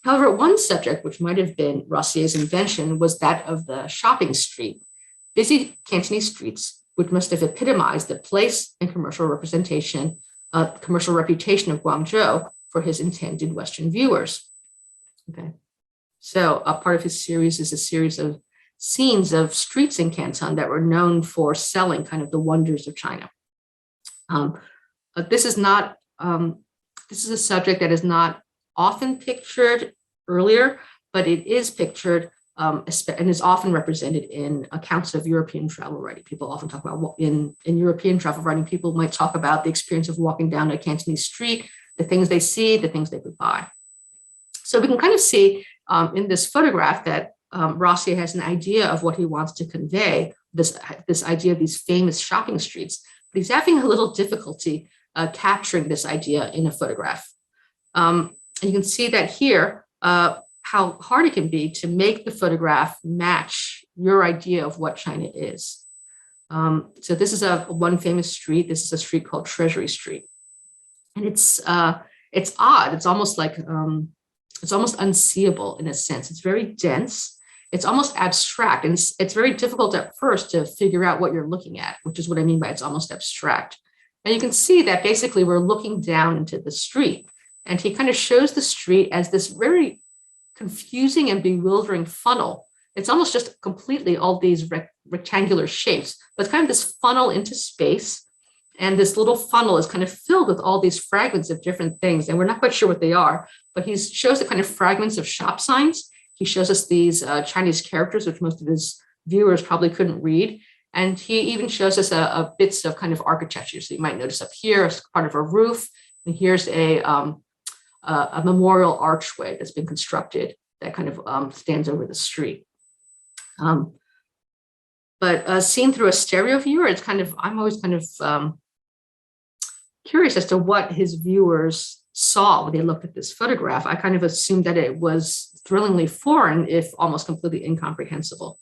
However, one subject which might have been Rossier's invention was that of the shopping street, busy Cantonese streets, which must have epitomized the place and commercial reputation of Guangzhou for his intended Western viewers. Okay, so a part of his series is a series of scenes of streets in Canton that were known for selling kind of the wonders of China. This is a subject that is not often pictured earlier, but it is pictured and is often represented in accounts of European travel writing. People often talk about, in European travel writing, people might talk about the experience of walking down a Cantonese street, the things they see, the things they could buy. So we can kind of see in this photograph that Rossier has an idea of what he wants to convey, this idea of these famous shopping streets, but he's having a little difficulty capturing this idea in a photograph. And you can see that here, how hard it can be to make the photograph match your idea of what China is. So this is one famous street. This is a street called Treasury Street. And it's odd. It's almost like, it's almost unseeable in a sense. It's very dense. It's almost abstract. And it's very difficult at first to figure out what you're looking at, which is what I mean by it's almost abstract. And you can see that basically we're looking down into the street. And he kind of shows the street as this very confusing and bewildering funnel. It's almost just completely all these rectangular shapes, but it's kind of this funnel into space. And this little funnel is kind of filled with all these fragments of different things. And we're not quite sure what they are, but he shows the kind of fragments of shop signs. He shows us these Chinese characters, which most of his viewers probably couldn't read. And he even shows us bits of kind of architecture. So you might notice up here, as part of a roof, and here's a memorial archway that's been constructed that kind of stands over the street. But seen through a stereo viewer, it's kind of, I'm always kind of curious as to what his viewers saw when they looked at this photograph. I kind of assumed that it was thrillingly foreign, if almost completely incomprehensible.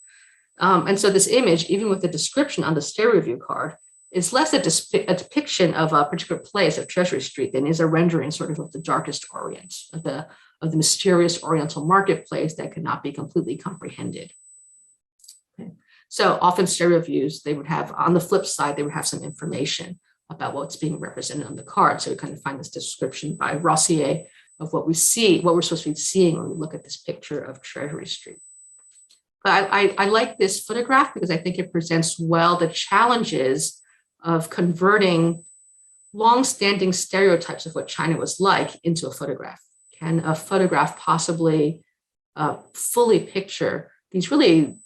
And so this image, even with the description on the stereo view card, is less a depiction of a particular place of Treasury Street than is a rendering sort of the darkest Orient, of the mysterious Oriental marketplace that could not be completely comprehended. Okay. So often stereo views, they would have, on the flip side, they would have some information about what's being represented on the card. So we kind of find this description by Rossier of what we see, what we're supposed to be seeing when we look at this picture of Treasury Street. But I like this photograph because I think it presents well the challenges of converting long-standing stereotypes of what China was like into a photograph. Can a photograph possibly fully picture these really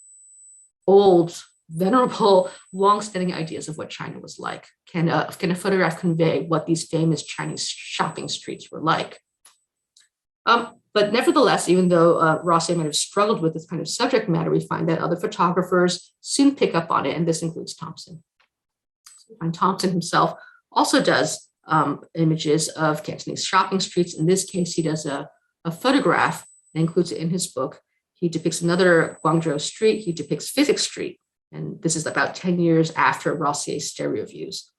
old, venerable, long-standing ideas of what China was like? Can a photograph convey what these famous Chinese shopping streets were like? But nevertheless, even though Rossier might have struggled with this kind of subject matter, we find that other photographers soon pick up on it, and this includes Thomson. And Thomson himself also does images of Cantonese shopping streets. In this case, he does a photograph and includes it in his book. He depicts another Guangzhou street. He depicts Physics Street. And this is about 10 years after Rossier's stereo views.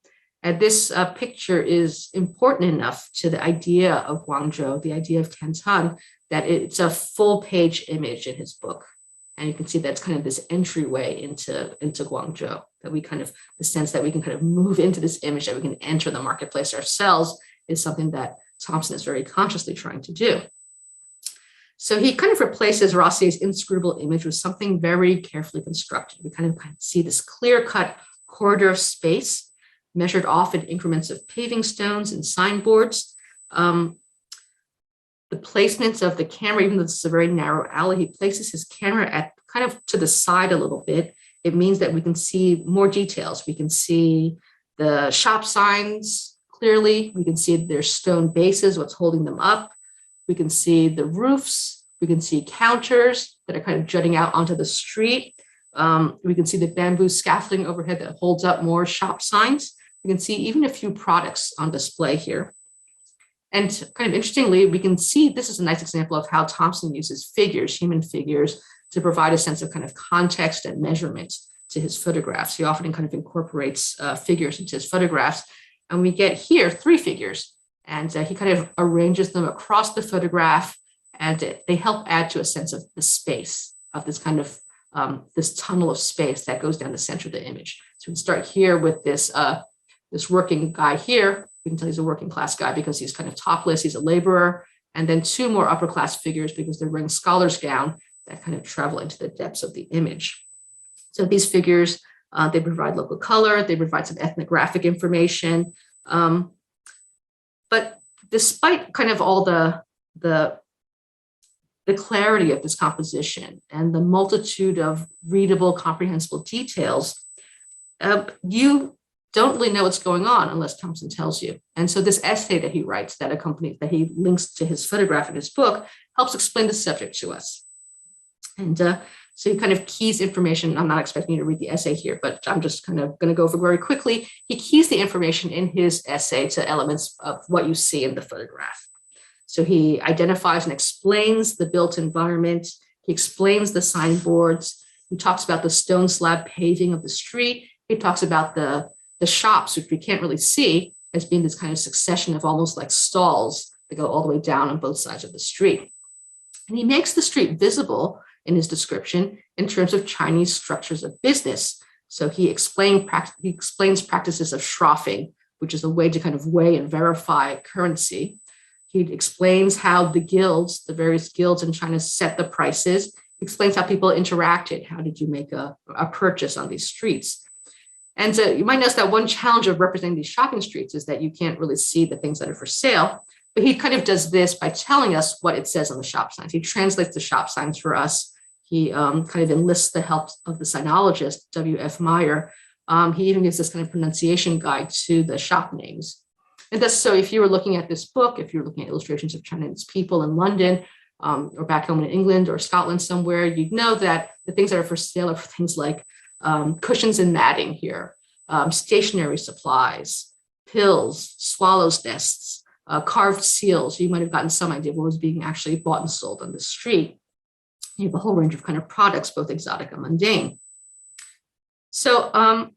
And this picture is important enough to the idea of Guangzhou, the idea of Canton, that it's a full page image in his book. And you can see that's kind of this entryway into Guangzhou, that we kind of, the sense that we can kind of move into this image, that we can enter the marketplace ourselves, is something that Thomson is very consciously trying to do. So he kind of replaces Rossier's inscrutable image with something very carefully constructed. We kind of see this clear-cut corridor of space, measured off in increments of paving stones and signboards. The placements of the camera, even though this is a very narrow alley, he places his camera at kind of to the side a little bit. It means that we can see more details. We can see the shop signs clearly. We can see their stone bases, what's holding them up. We can see the roofs. We can see counters that are kind of jutting out onto the street. We can see the bamboo scaffolding overhead that holds up more shop signs. we can see even a few products on display here. And kind of interestingly, we can see this is a nice example of how Thomson uses figures, human figures, to provide a sense of kind of context and measurement to his photographs. He often kind of incorporates figures into his photographs. And we get here 3 figures, and he kind of arranges them across the photograph, and they help add to a sense of the space of this kind of this tunnel of space that goes down the center of the image. So we start here with this this working guy here. We can tell he's a working class guy because he's kind of topless, he's a laborer, and then 2 more upper class figures because they're wearing scholar's gown that kind of travel into the depths of the image. So these figures, they provide local color, they provide some ethnographic information. But despite kind of all the clarity of this composition and the multitude of readable, comprehensible details, you don't really know what's going on unless Thomson tells you. And so this essay that he writes that accompanies, that he links to his photograph in his book, helps explain the subject to us. And so he kind of keys information. I'm not expecting you to read the essay here, but I'm just kind of going to go over very quickly. He keys the information in his essay to elements of what you see in the photograph. So he identifies and explains the built environment. He explains the signboards. He talks about the stone slab paving of the street. He talks about the shops, which we can't really see, as being this kind of succession of almost like stalls that go all the way down on both sides of the street. And he makes the street visible in his description in terms of Chinese structures of business. So he explains practices of schroffing, which is a way to kind of weigh and verify currency. He explains how the guilds, the various guilds in China, set the prices. He explains how people interacted. How did you make a purchase on these streets? And so you might notice that one challenge of representing these shopping streets is that you can't really see the things that are for sale. But he kind of does this by telling us what it says on the shop signs. He translates the shop signs for us. He kind of enlists the help of the sinologist, W.F. Meyer. He even gives this kind of pronunciation guide to the shop names. And thus, so if you were looking at this book, if you're looking at illustrations of Chinese people in London, or back home in England or Scotland somewhere, you'd know that the things that are for sale are things like cushions and matting here, stationery supplies, pills, swallows' nests, carved seals. You might have gotten some idea of what was being actually bought and sold on the street. You have a whole range of kind of products, both exotic and mundane. So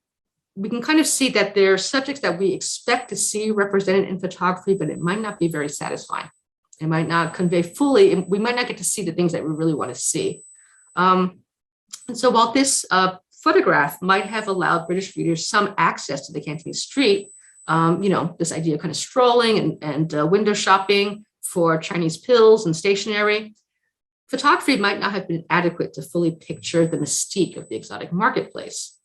we can kind of see that there are subjects that we expect to see represented in photography, but it might not be very satisfying. It might not convey fully, and we might not get to see the things that we really want to see. And so while this photograph might have allowed British readers some access to the Cantonese street, this idea of kind of strolling and window shopping for Chinese pills and stationery, photography might not have been adequate to fully picture the mystique of the exotic marketplace.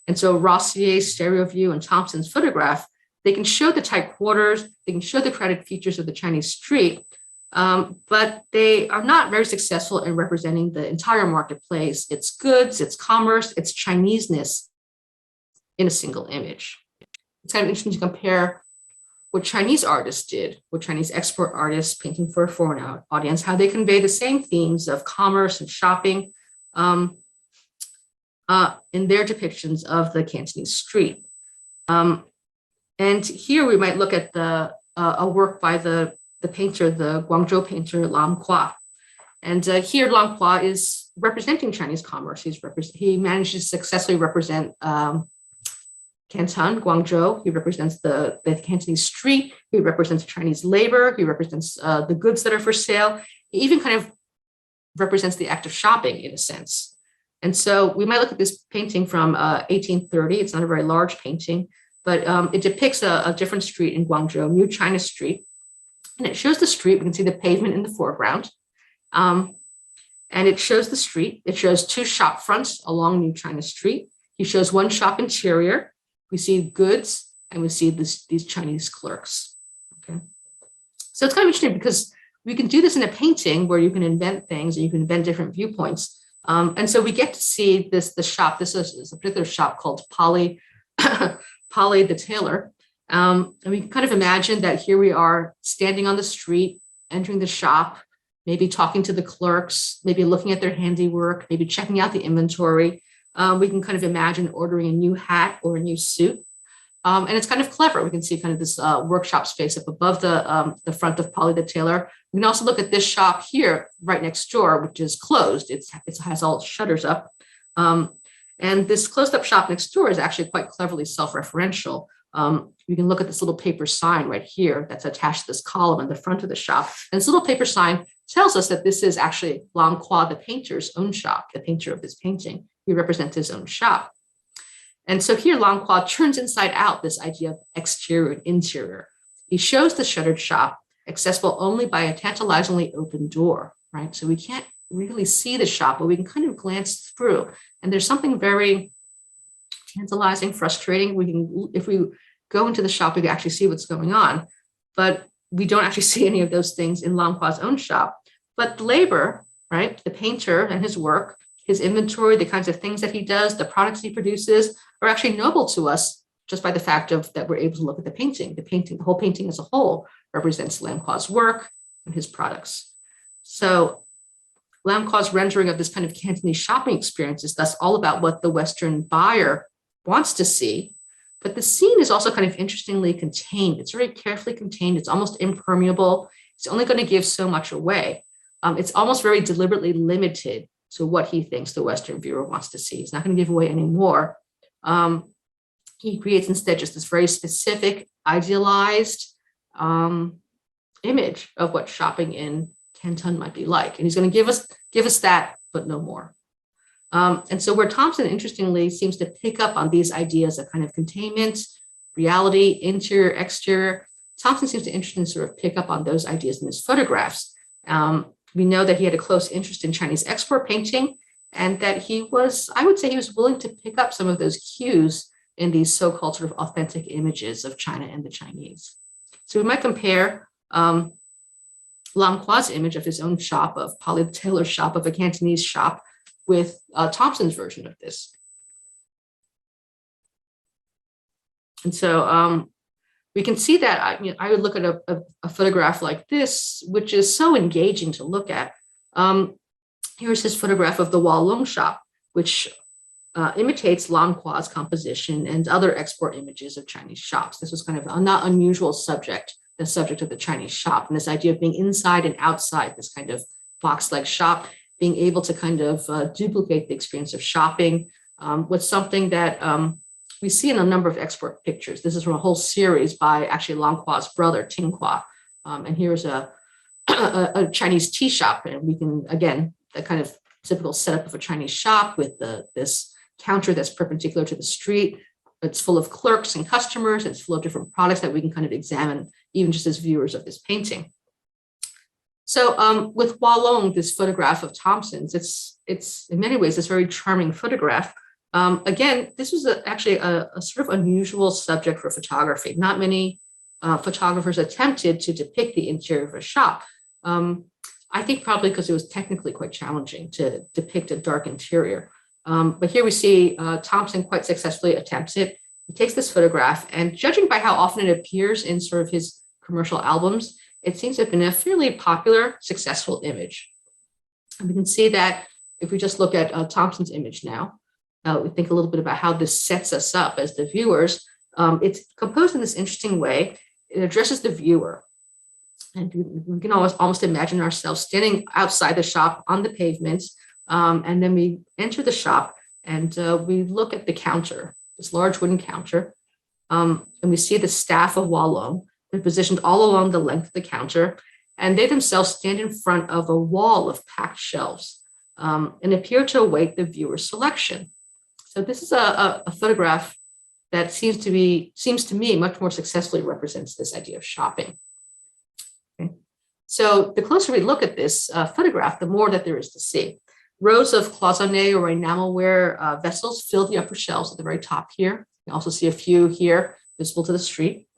And so Rossier's stereo view and Thomson's photograph, they can show the tight quarters, they can show the crowded features of the Chinese street, but they are not very successful in representing the entire marketplace, its goods, its commerce, its Chineseness in a single image. It's kind of interesting to compare what Chinese artists did, what Chinese export artists painting for a foreign audience, how they convey the same themes of commerce and shopping in their depictions of the Cantonese street. And here we might look at a work by the painter, the Guangzhou painter Lam Qua. And here Lam Qua is representing Chinese commerce. He manages to successfully represent Canton, Guangzhou. He represents the Cantonese street. He represents Chinese labor. He represents the goods that are for sale. He even kind of represents the act of shopping in a sense. And so we might look at this painting from 1830. It's not a very large painting, but it depicts a different street in Guangzhou, New China Street. And it shows the street. We can see the pavement in the foreground. And it shows the street. It shows 2 shop fronts along New China Street. He shows 1 shop interior. We see goods and we see these Chinese clerks. Okay. So it's kind of interesting because we can do this in a painting where you can invent things and you can invent different viewpoints. And so we get to see the shop. This is a particular shop called Polly the Tailor. And we can kind of imagine that here we are standing on the street, entering the shop, maybe talking to the clerks, maybe looking at their handiwork, maybe checking out the inventory. We can kind of imagine ordering a new hat or a new suit. And it's kind of clever. We can see kind of this workshop space up above the front of Polly the tailor. We can also look at this shop here right next door, which is closed. It has all shutters up. And this closed up shop next door is actually quite cleverly self-referential. You can look at this little paper sign right here that's attached to this column in the front of the shop. And this little paper sign tells us that this is actually Longqua, the painter's own shop, the painter of this painting. He represents his own shop. And so here Longqua turns inside out this idea of exterior and interior. He shows the shuttered shop accessible only by a tantalizingly open door, right? So we can't really see the shop, but we can kind of glance through. And there's something very tantalizing, frustrating. If we go into the shop, we can actually see what's going on, but we don't actually see any of those things in Longqua's own shop. But the labor, right? The painter and his work, his inventory, the kinds of things that he does, the products he produces are actually noble to us just by the fact that we're able to look at the painting. The whole painting as a whole represents Longqua's work and his products. So Longqua's rendering of this kind of Cantonese shopping experience is thus all about what the Western buyer wants to see, but the scene is also kind of interestingly contained. It's very carefully contained. It's almost impermeable. It's only going to give so much away. It's almost very deliberately limited to what he thinks the Western viewer wants to see. He's not going to give away any more. He creates instead just this very specific, idealized image of what shopping in Canton might be like. And he's going to give us that, but no more. And so where Thomson, interestingly, seems to pick up on these ideas of kind of containment, reality, interior, exterior, Thomson seems to interestingly sort of pick up on those ideas in his photographs. We know that he had a close interest in Chinese export painting, and that he was, I would say he was willing to pick up some of those cues in these so-called sort of authentic images of China and the Chinese. So we might compare Longqua's image of his own shop, of Polly the tailor's shop, of a Cantonese shop, with Thomson's version of this. And so we can see that, I would look at a photograph like this, which is so engaging to look at. Here's his photograph of the Walong shop, which imitates Longqua's composition and other export images of Chinese shops. This was kind of a not unusual subject, the subject of the Chinese shop, and this idea of being inside and outside this kind of box-like shop, being able to kind of duplicate the experience of shopping was something that we see in a number of export pictures. This is from a whole series by actually Longqua's brother, Tinghua. And here's a Chinese tea shop. And we can, again, the kind of typical setup of a Chinese shop with this counter that's perpendicular to the street. It's full of clerks and customers. It's full of different products that we can kind of examine, even just as viewers of this painting. So with Walong, this photograph of Thomson's, it's in many ways this very charming photograph. Again, this was actually a sort of unusual subject for photography. Not many photographers attempted to depict the interior of a shop. I think probably because it was technically quite challenging to depict a dark interior. But here we see Thomson quite successfully attempts it. He takes this photograph, and judging by how often it appears in sort of his commercial albums, it seems to have been a fairly popular, successful image. And we can see that if we just look at Thomson's image now, we think a little bit about how this sets us up as the viewers. It's composed in this interesting way. It addresses the viewer. And we can almost imagine ourselves standing outside the shop on the pavement, and then we enter the shop and we look at the counter, this large wooden counter, and we see the staff of Walong. They're positioned all along the length of the counter, and they themselves stand in front of a wall of packed shelves and appear to await the viewer's selection. So this is a photograph that seems to me much more successfully represents this idea of shopping. Okay. So the closer we look at this photograph, the more that there is to see. Rows of cloisonné or enamelware vessels fill the upper shelves at the very top here. You also see a few here visible to the street.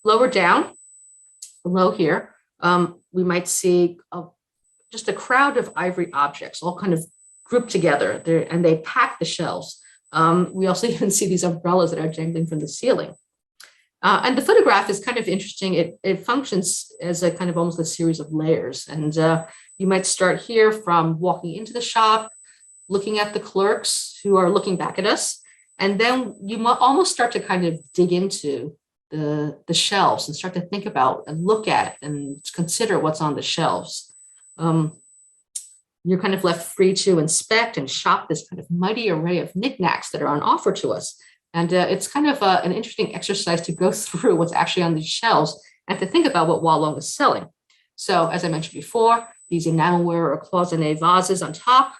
Lower down, below here, we might see just a crowd of ivory objects all kind of grouped together there, and they pack the shelves. We also even see these umbrellas that are dangling from the ceiling. And the photograph is kind of interesting. It functions as a kind of almost a series of layers. And you might start here from walking into the shop, looking at the clerks who are looking back at us. And then you might almost start to kind of dig into the shelves and start to think about and look at and consider what's on the shelves. You're kind of left free to inspect and shop this kind of mighty array of knickknacks that are on offer to us. And it's kind of an interesting exercise to go through what's actually on these shelves and to think about what Hualong is selling. So as I mentioned before, these enamelware or cloisonné vases on top.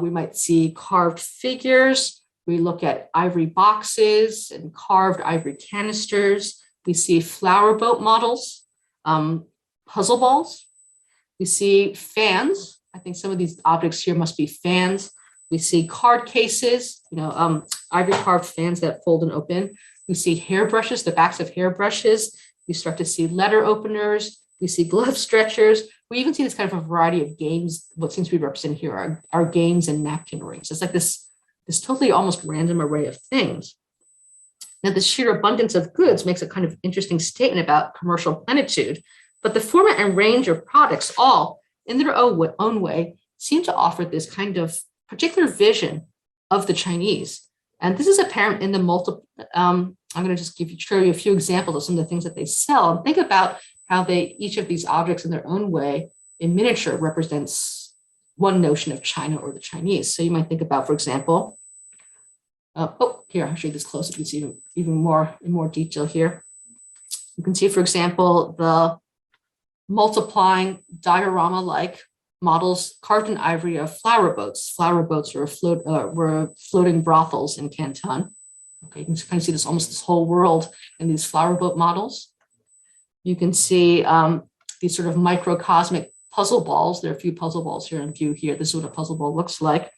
We might see carved figures. We look at ivory boxes and carved ivory canisters. We see flower boat models, puzzle balls. We see fans. I think some of these objects here must be fans. We see card cases, ivory carved fans that fold and open. We see hairbrushes, the backs of hairbrushes. We start to see letter openers. We see glove stretchers. We even see this kind of a variety of games. What seems to be represented here are games and napkin rings. It's like this totally almost random array of things. Now, the sheer abundance of goods makes a kind of interesting statement about commercial plenitude, but the format and range of products all, in their own way, seem to offer this kind of particular vision of the Chinese. And this is apparent in the multiple, I'm going to just show you a few examples of some of the things that they sell, and think about how each of these objects in their own way, in miniature, represents one notion of China or the Chinese. So you might think about, for example, here, I'll show you this close up. You can see even more in more detail here. You can see, for example, the multiplying diorama-like models carved in ivory of flower boats. Flower boats were floating brothels in Canton. Okay, you can kind of see this whole world in these flower boat models. You can see these sort of microcosmic puzzle balls. There are a few puzzle balls here in view here. This is what a puzzle ball looks like.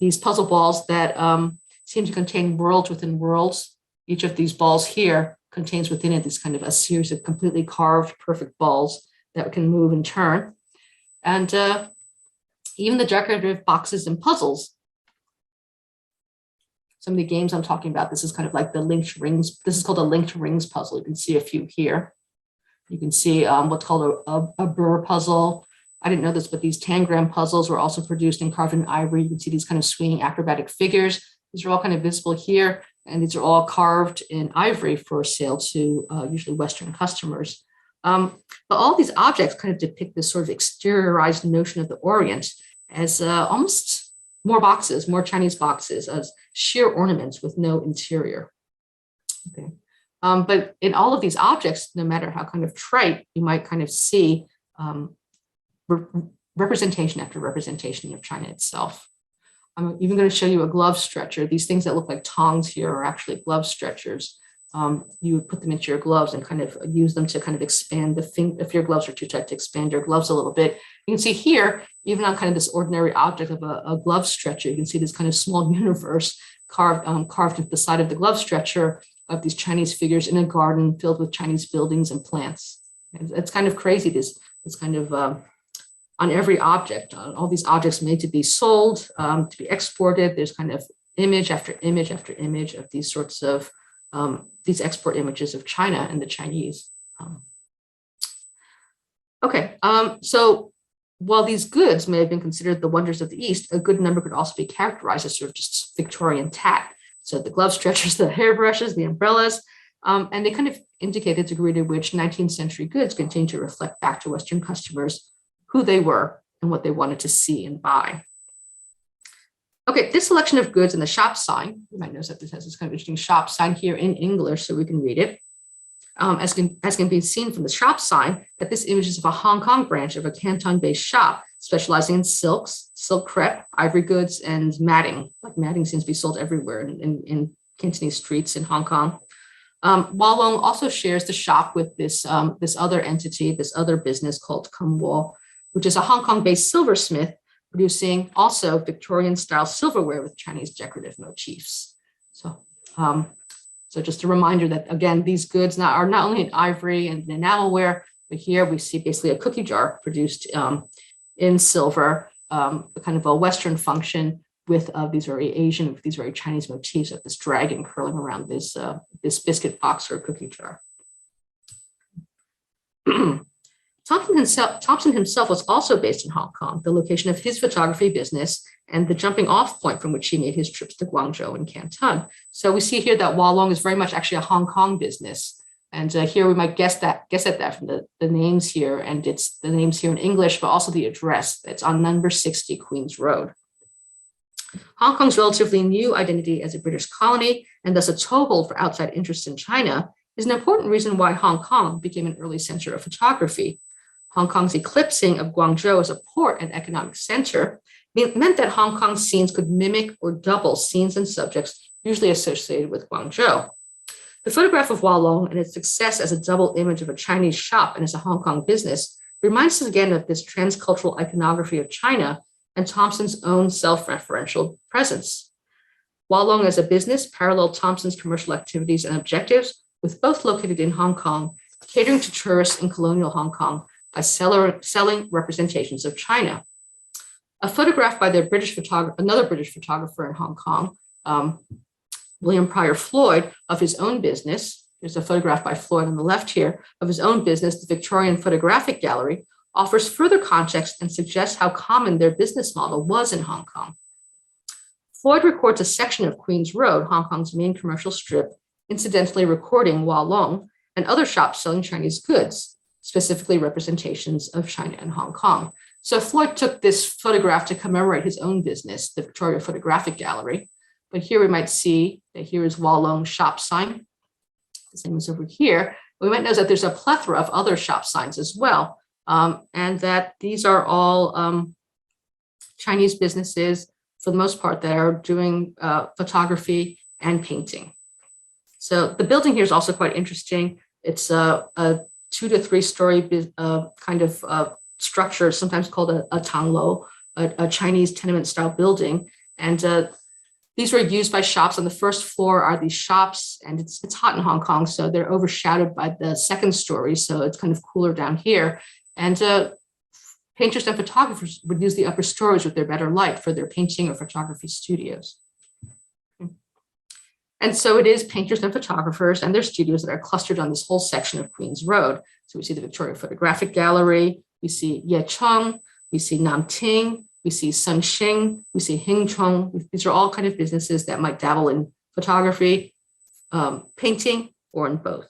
These puzzle balls that seem to contain worlds within worlds. Each of these balls here contains within it this kind of a series of completely carved, perfect balls that can move and turn. And even the decorative boxes and puzzles. Some of the games I'm talking about, this is kind of like the linked rings. This is called a linked rings puzzle. You can see a few here. You can see what's called a burr puzzle. I didn't know this, but these tangram puzzles were also produced and carved in ivory. You can see these kind of swinging acrobatic figures. These are all kind of visible here, and these are all carved in ivory for sale to usually Western customers. But all these objects kind of depict this sort of exteriorized notion of the Orient as almost more boxes, more Chinese boxes, as sheer ornaments with no interior. Okay. But in all of these objects, no matter how kind of trite, you might kind of see representation after representation of China itself. I'm even going to show you a glove stretcher. These things that look like tongs here are actually glove stretchers. You would put them into your gloves and kind of use them to kind of expand the finger. If your gloves are too tight, to expand your gloves a little bit. You can see here, even on kind of this ordinary object of a glove stretcher, you can see this kind of small universe carved into the side of the glove stretcher of these Chinese figures in a garden filled with Chinese buildings and plants. It's kind of crazy, this kind of on every object, all these objects made to be sold, to be exported. There's kind of image after image after image of these sorts of these export images of China and the Chinese. So while these goods may have been considered the wonders of the East, a good number could also be characterized as sort of just Victorian tack. So the glove stretchers, the hairbrushes, the umbrellas, and they kind of indicate the degree to which 19th century goods continue to reflect back to Western customers who they were and what they wanted to see and buy. Okay, this selection of goods in the shop sign, you might notice that this has this kind of interesting shop sign here in English so we can read it. As can be seen from the shop sign, that this image is of a Hong Kong branch of a Canton-based shop specializing in silks, silk crepe, ivory goods, and matting. Like matting seems to be sold everywhere in Cantonese streets in Hong Kong. Hualong also shares the shop with this other entity, this other business called Kumwo, which is a Hong Kong-based silversmith producing also Victorian-style silverware with Chinese decorative motifs. So just a reminder that, again, these goods are not only in ivory and enamelware, but here we see basically a cookie jar produced in silver, kind of a Western function with these very Asian, with these very Chinese motifs of this dragon curling around this biscuit box or cookie jar. Thomson himself was also based in Hong Kong, the location of his photography business and the jumping off point from which he made his trips to Guangzhou and Canton. So we see here that Walong is very much actually a Hong Kong business. And here we might guess at that from the names here, and it's the names here in English, but also the address. It's on number 60 Queens Road. Hong Kong's relatively new identity as a British colony, and thus a toehold for outside interests in China, is an important reason why Hong Kong became an early center of photography. Hong Kong's eclipsing of Guangzhou as a port and economic center meant that Hong Kong's scenes could mimic or double scenes and subjects usually associated with Guangzhou. The photograph of Walong and its success as a double image of a Chinese shop and as a Hong Kong business reminds us again of this transcultural iconography of China and Thomson's own self-referential presence. Walong as a business paralleled Thomson's commercial activities and objectives, with both located in Hong Kong, catering to tourists in colonial Hong Kong by selling representations of China. A photograph by another British photographer in Hong Kong, William Pryor Floyd, of his own business. There's a photograph by Floyd on the left here of his own business, the Victorian Photographic Gallery, offers further context and suggests how common their business model was in Hong Kong. Floyd records a section of Queens Road, Hong Kong's main commercial strip, incidentally recording Walong and other shops selling Chinese goods, specifically representations of China and Hong Kong. So Floyd took this photograph to commemorate his own business, the Victoria Photographic Gallery. But here we might see that here is Walong shop sign. The same as over here. We might notice that there's a plethora of other shop signs as well, and that these are all Chinese businesses, for the most part, that are doing photography and painting. So the building here is also quite interesting. It's a 2 to 3 story kind of structure, sometimes called a tanglo, a Chinese tenement style building. And these were used by shops. On the first floor are these shops, and it's hot in Hong Kong, so they're overshadowed by the second story, so it's kind of cooler down here. And painters and photographers would use the upper stories with their better light for their painting or photography studios. And so it is painters and photographers and their studios that are clustered on this whole section of Queens Road. So we see the Victoria Photographic Gallery, we see Ye Cheng, we see Nam Ting, we see Sun Xing, we see Hing Chong. These are all kind of businesses that might dabble in photography, painting, or in both.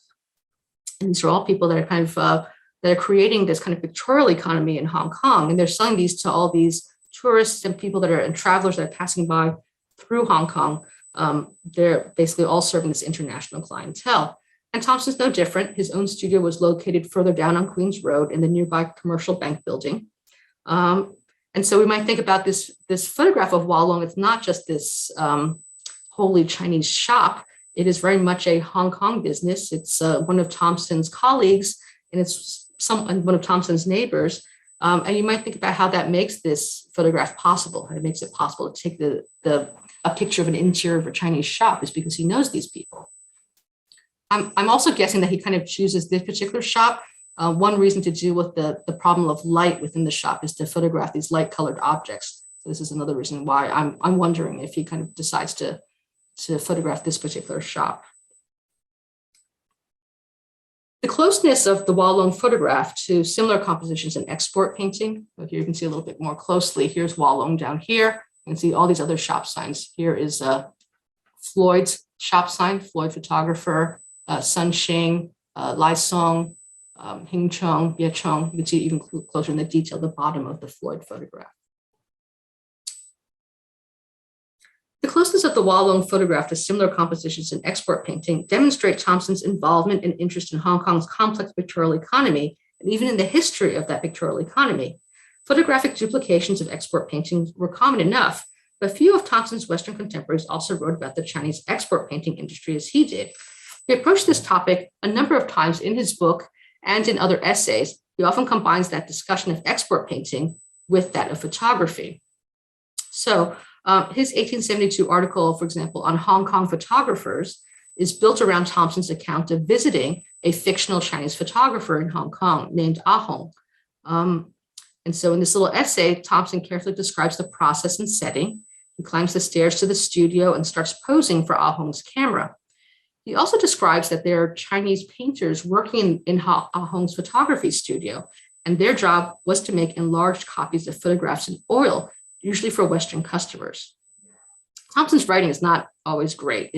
And these are all people that are kind of that are creating this kind of pictorial economy in Hong Kong, and they're selling these to all these tourists and people that are and travelers that are passing by through Hong Kong. They're basically all serving this international clientele. And Thomson's no different. His own studio was located further down on Queens Road in the nearby commercial bank building. And so we might think about this photograph of Walong. It's not just this wholly Chinese shop. It is very much a Hong Kong business. It's one of Thomson's colleagues, and it's one of Thomson's neighbors. And you might think about how that makes this photograph possible. How it makes it possible to take a picture of an interior of a Chinese shop is because he knows these people. I'm also guessing that he kind of chooses this particular shop. One reason to deal with the problem of light within the shop is to photograph these light colored objects. So this is another reason why I'm wondering if he kind of decides to photograph this particular shop. The closeness of the Walong photograph to similar compositions in export painting. So here you can see a little bit more closely. Here's Walong down here. You can see all these other shop signs. Here is Floyd's shop sign, Floyd photographer, Sun Xing, Lai Song, Hing Chong, Ye Chong. You can see even closer in the detail at the bottom of the Floyd photograph. The closeness of the Walong photograph to similar compositions in export painting demonstrate Thomson's involvement and interest in Hong Kong's complex pictorial economy, and even in the history of that pictorial economy. Photographic duplications of export paintings were common enough, but few of Thomson's Western contemporaries also wrote about the Chinese export painting industry as he did. He approached this topic a number of times in his book and in other essays. He often combines that discussion of export painting with that of photography. So his 1872 article, for example, on Hong Kong photographers is built around Thomson's account of visiting a fictional Chinese photographer in Hong Kong named Ah Hong. And so in this little essay, Thomson carefully describes the process and setting. He climbs the stairs to the studio and starts posing for Ah Hong's camera. He also describes that there are Chinese painters working in Ah Hong's photography studio, and their job was to make enlarged copies of photographs in oil usually for Western customers. Thomson's writing is not always great.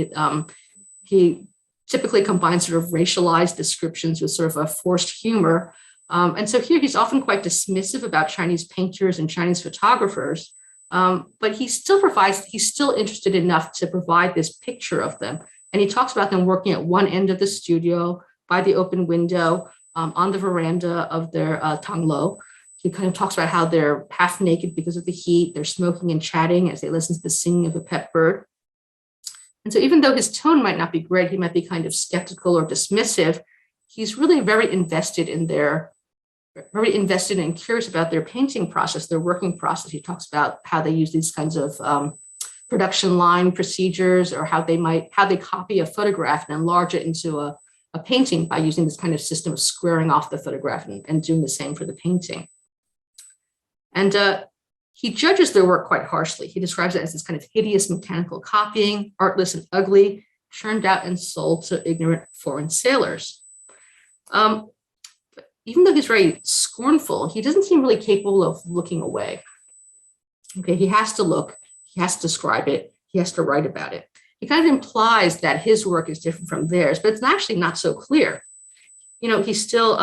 He typically combines sort of racialized descriptions with sort of a forced humor. And so here he's often quite dismissive about Chinese painters and Chinese photographers, but he's still interested enough to provide this picture of them. And he talks about them working at one end of the studio by the open window on the veranda of their tanglo. He kind of talks about how they're half naked because of the heat. They're smoking and chatting as they listen to the singing of a pet bird. And so even though his tone might not be great, he might be kind of skeptical or dismissive, he's really very invested and curious about their painting process, their working process. He talks about how they use these kinds of production line procedures, or how they copy a photograph and enlarge it into a painting by using this kind of system of squaring off the photograph and doing the same for the painting. And he judges their work quite harshly. He describes it as this kind of hideous mechanical copying, artless and ugly, churned out and sold to ignorant foreign sailors. Even though he's very scornful, he doesn't seem really capable of looking away. Okay, he has to look, he has to describe it, he has to write about it. He kind of implies that his work is different from theirs, but it's actually not so clear. You know, he still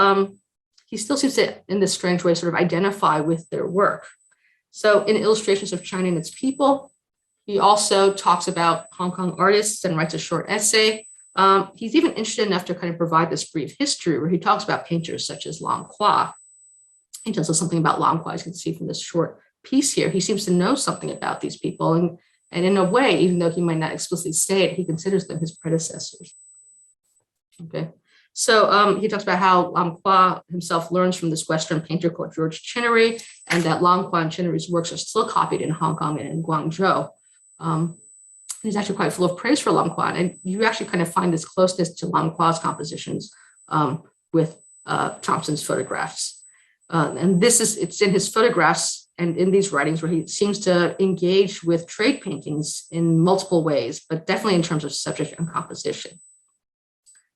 seems to, in this strange way, sort of identify with their work. So in Illustrations of China and Its People, he also talks about Hong Kong artists and writes a short essay. He's even interested enough to kind of provide this brief history where he talks about painters such as Lang Kwa. He tells us something about Lang Kwa, as you can see from this short piece here. He seems to know something about these people. And in a way, even though he might not explicitly say it, he considers them his predecessors. Okay. So he talks about how Lang Kwa himself learns from this Western painter called George Chinoiserie, and that Lang Kwa and Chinoirie's works are still copied in Hong Kong and in Guangzhou. He's actually quite full of praise for Lang Kwa, and you actually kind of find this closeness to Lang Kwa's compositions with Thomson's photographs. And it's in his photographs and in these writings where he seems to engage with trade paintings in multiple ways, but definitely in terms of subject and composition.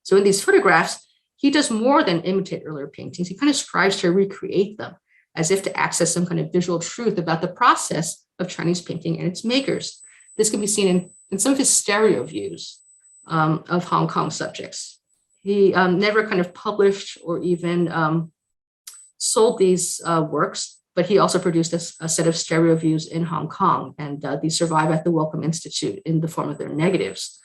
So in these photographs, he does more than imitate earlier paintings. He kind of strives to recreate them as if to access some kind of visual truth about the process of Chinese painting and its makers. This can be seen in some of his stereo views of Hong Kong subjects. He never kind of published or even sold these works, but he also produced a set of stereo views in Hong Kong, and these survive at the Wellcome Institute in the form of their negatives.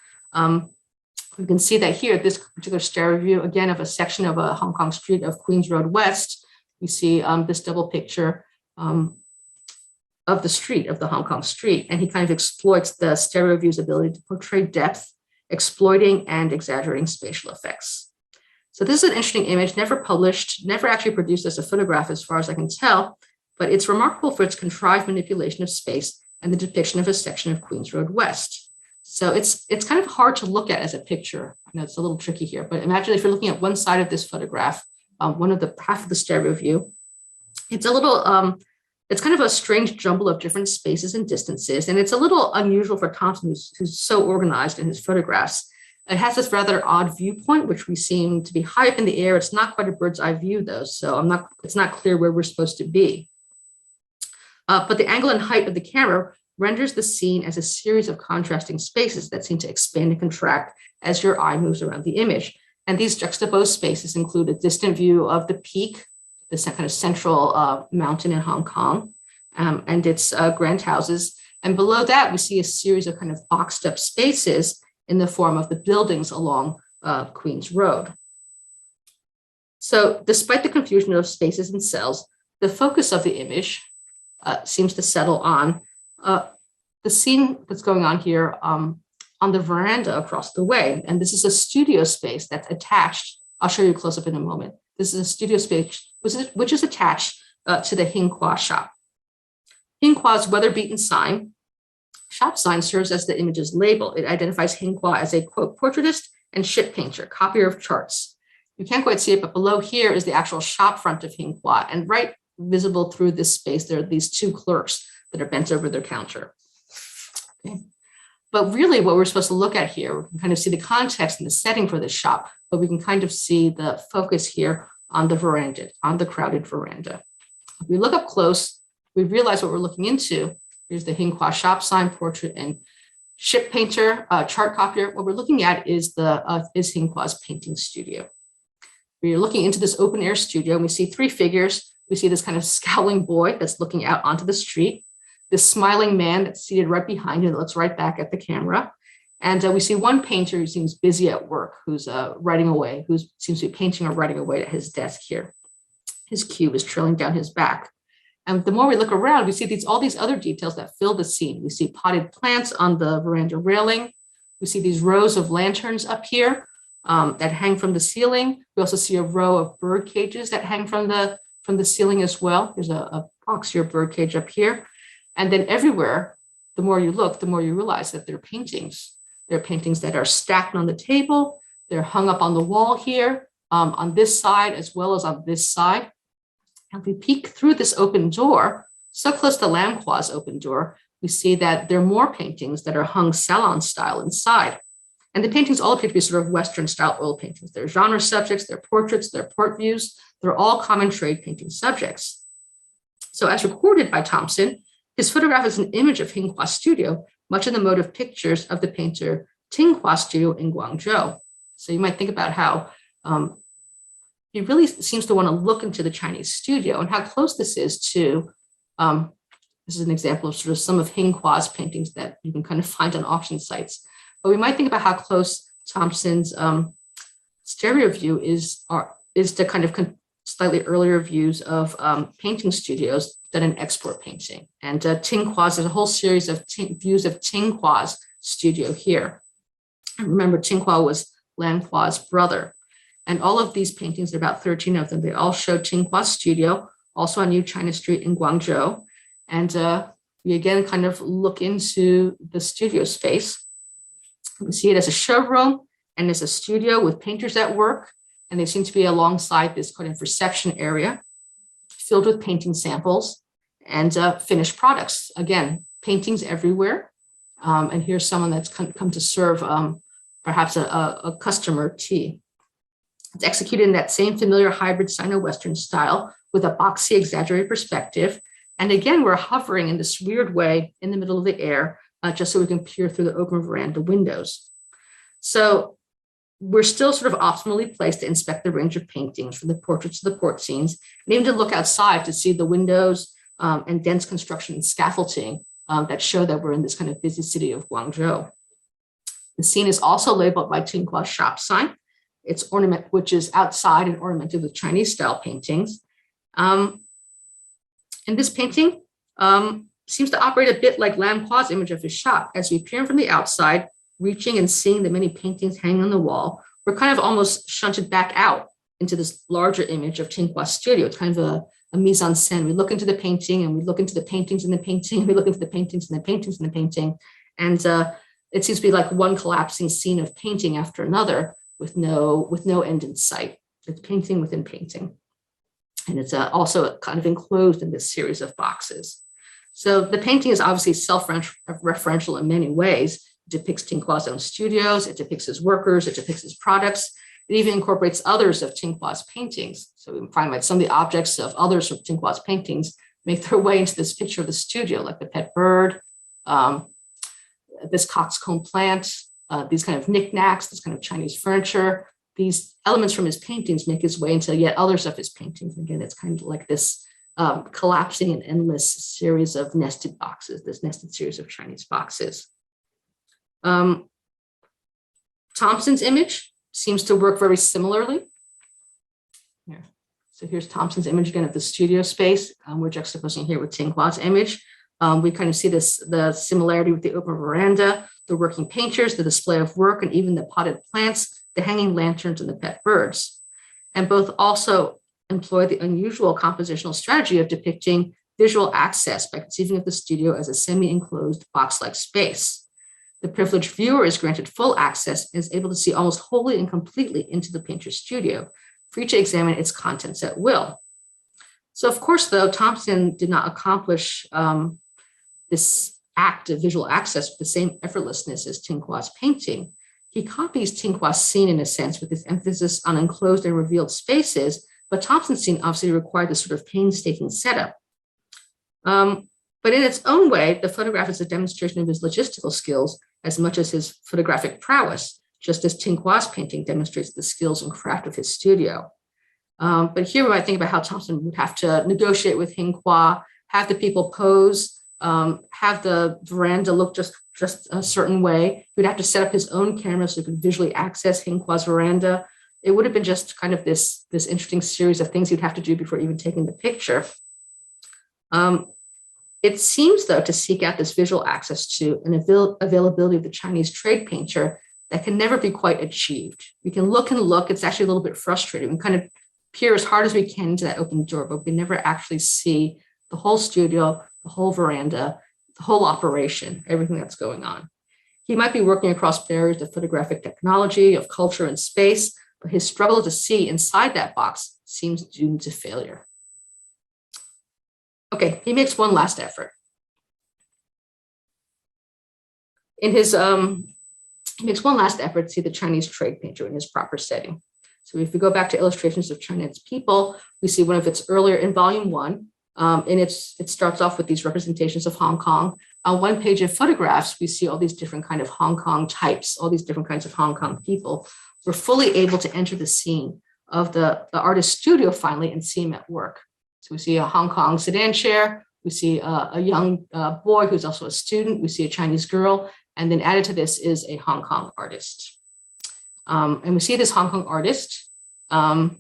We can see that here, this particular stereo view, again, of a section of a Hong Kong street of Queens Road West. We see this double picture of the street, of the Hong Kong street, and he kind of exploits the stereo view's ability to portray depth, exploiting and exaggerating spatial effects. So this is an interesting image, never published, never actually produced as a photograph as far as I can tell, but it's remarkable for its contrived manipulation of space and the depiction of a section of Queens Road West. So it's kind of hard to look at as a picture. I know it's a little tricky here, but imagine if you're looking at one side of this photograph, half of the stereo view, it's a little, it's kind of a strange jumble of different spaces and distances. And it's a little unusual for Thomson, who's so organized in his photographs. It has this rather odd viewpoint, which we seem to be high up in the air. It's not quite a bird's eye view though. So it's not clear where we're supposed to be. But the angle and height of the camera renders the scene as a series of contrasting spaces that seem to expand and contract as your eye moves around the image. And these juxtaposed spaces include a distant view of the peak, this kind of central mountain in Hong Kong, and its grand houses. And below that, we see a series of kind of boxed up spaces in the form of the buildings along Queens Road. So despite the confusion of spaces and cells, the focus of the image seems to settle on the scene that's going on here on the veranda across the way. And this is a studio space that's attached. I'll show you a close-up in a moment. This is a studio space which is attached to the Hing Kwa shop. Hing Kwa's weather-beaten shop sign serves as the image's label. It identifies Hing Kwa as a, quote, portraitist and ship painter, copier of charts. You can't quite see it, but below here is the actual shop front of Hing Kwa. And right visible through this space, there are these two clerks that are bent over their counter. Okay. But really what we're supposed to look at here, we can kind of see the context and the setting for this shop, but we can kind of see the focus here on the veranda, on the crowded veranda. If we look up close, we realize what we're looking into Here's the Hinghua shop sign, portrait, and ship painter, chart copier. What we're looking at is Hinghua's painting studio. We're looking into this open air studio and we see three figures. We see this kind of scowling boy that's looking out onto the street, this smiling man that's seated right behind him that looks right back at the camera. And we see one painter who seems busy at work, who's writing away, who seems to be painting or writing away at his desk here. His cube is trailing down his back. And the more we look around, we see all these other details that fill the scene. We see potted plants on the veranda railing. We see these rows of lanterns up here that hang from the ceiling. We also see a row of bird cages that hang from the ceiling as well. There's a box here, bird cage up here. And then everywhere, the more you look, the more you realize that they're paintings. They're paintings that are stacked on the table. They're hung up on the wall here, on this side as well as on this side. And if we peek through this open door, so close to Lamqua's open door, we see that there are more paintings that are hung salon style inside. And the paintings all appear to be sort of Western style oil paintings. They're genre subjects, they're portraits, they're port views. They're all common trade painting subjects. So as recorded by Thomson, his photograph is an image of Hinghua's studio, much in the mode of pictures of the painter Tinghua's studio in Guangzhou. So you might think about how he really seems to want to look into the Chinese studio and how close this is to, this is an example of sort of some of Hinghua's paintings that you can kind of find on auction sites. But we might think about how close Thomson's stereo view is to kind of slightly earlier views of painting studios than an export painting. And Tinghua's, there's a whole series of views of Tinghua's studio here. And remember, Tinghua was Lanqua's brother. And all of these paintings, there are about 13 of them, they all show Tinghua's studio, also on New China Street in Guangzhou. And we again kind of look into the studio space. We see it as a showroom and as a studio with painters at work. And they seem to be alongside this kind of reception area filled with painting samples and finished products. Again, paintings everywhere. And here's someone that's come to serve perhaps a customer tea. It's executed in that same familiar hybrid Sino-Western style with a boxy, exaggerated perspective. And again, we're hovering in this weird way in the middle of the air, just so we can peer through the open veranda windows. So we're still sort of optimally placed to inspect the range of paintings, from the portraits to the port scenes, and even to look outside to see the windows and dense construction and scaffolding that show that we're in this kind of busy city of Guangzhou. The scene is also labeled by Tinghua's shop sign. It's which is outside and ornamented with Chinese style paintings. And this painting seems to operate a bit like Lamqua's image of his shop. As we peer from the outside, reaching and seeing the many paintings hanging on the wall, we're kind of almost shunted back out into this larger image of Tinghua's studio. It's kind of a mise en scène. We look into the painting and we look into the paintings in the painting, we look into the paintings and the paintings in the painting. And it seems to be like one collapsing scene of painting after another with no end in sight. It's painting within painting. And it's also kind of enclosed in this series of boxes. So the painting is obviously self-referential in many ways. It depicts Tinghua's own studios, it depicts his workers, it depicts his products. It even incorporates others of Tinghua's paintings. So we find that some of the objects of others from Tinghua's paintings make their way into this picture of the studio, like the pet bird, this coxcomb plant, these kind of knickknacks, this kind of Chinese furniture. These elements from his paintings make his way into yet others of his paintings. Again, it's kind of like this collapsing and endless series of nested boxes, this nested series of Chinese boxes. Thomson's image seems to work very similarly. Yeah. So here's Thomson's image again of the studio space. We're juxtaposing here with Tinghua's image. We kind of see the similarity with the open veranda, the working painters, the display of work, and even the potted plants, the hanging lanterns, and the pet birds. And both also employ the unusual compositional strategy of depicting visual access by conceiving of the studio as a semi-enclosed box-like space. The privileged viewer is granted full access and is able to see almost wholly and completely into the painter's studio, free to examine its contents at will. So of course, though, Thomson did not accomplish this act of visual access with the same effortlessness as Tinghua's painting. He copies Tinghua's scene in a sense with his emphasis on enclosed and revealed spaces, but Thomson's scene obviously required this sort of painstaking setup. But But in its own way, the photograph is a demonstration of his logistical skills as much as his photographic prowess, just as Tinquo's painting demonstrates the skills and craft of his studio. But here we might think about how Thomson would have to negotiate with Tinquo, have the people pose, have the veranda look just a certain way. He would have to set up his own camera so he could visually access Tinquo's veranda. It would have been just kind of this interesting series of things he'd have to do before even taking the picture. It seems, though, to seek out this visual access to an availability of the Chinese trade painter that can never be quite achieved. We can look and look. It's actually a little bit frustrating. We kind of peer as hard as we can into that open door, but we never actually see the whole studio, the whole veranda, the whole operation, everything that's going on. He might be working across barriers of photographic technology, of culture and space, but his struggle to see inside that box seems doomed to failure. Okay, he makes one last effort. In his, he makes one last effort to see the Chinese trade painter in his proper setting. So if we go back to Illustrations of China and its People, we see one of its earlier in volume 1, and it starts off with these representations of Hong Kong. On one page of photographs, we see all these different kind of Hong Kong types, all these different kinds of Hong Kong people. We're fully able to enter the scene of the artist's studio finally and see him at work. So we see a Hong Kong sedan chair, we see a young boy who's also a student, we see a Chinese girl, and then added to this is a Hong Kong artist. And we see this Hong Kong artist, and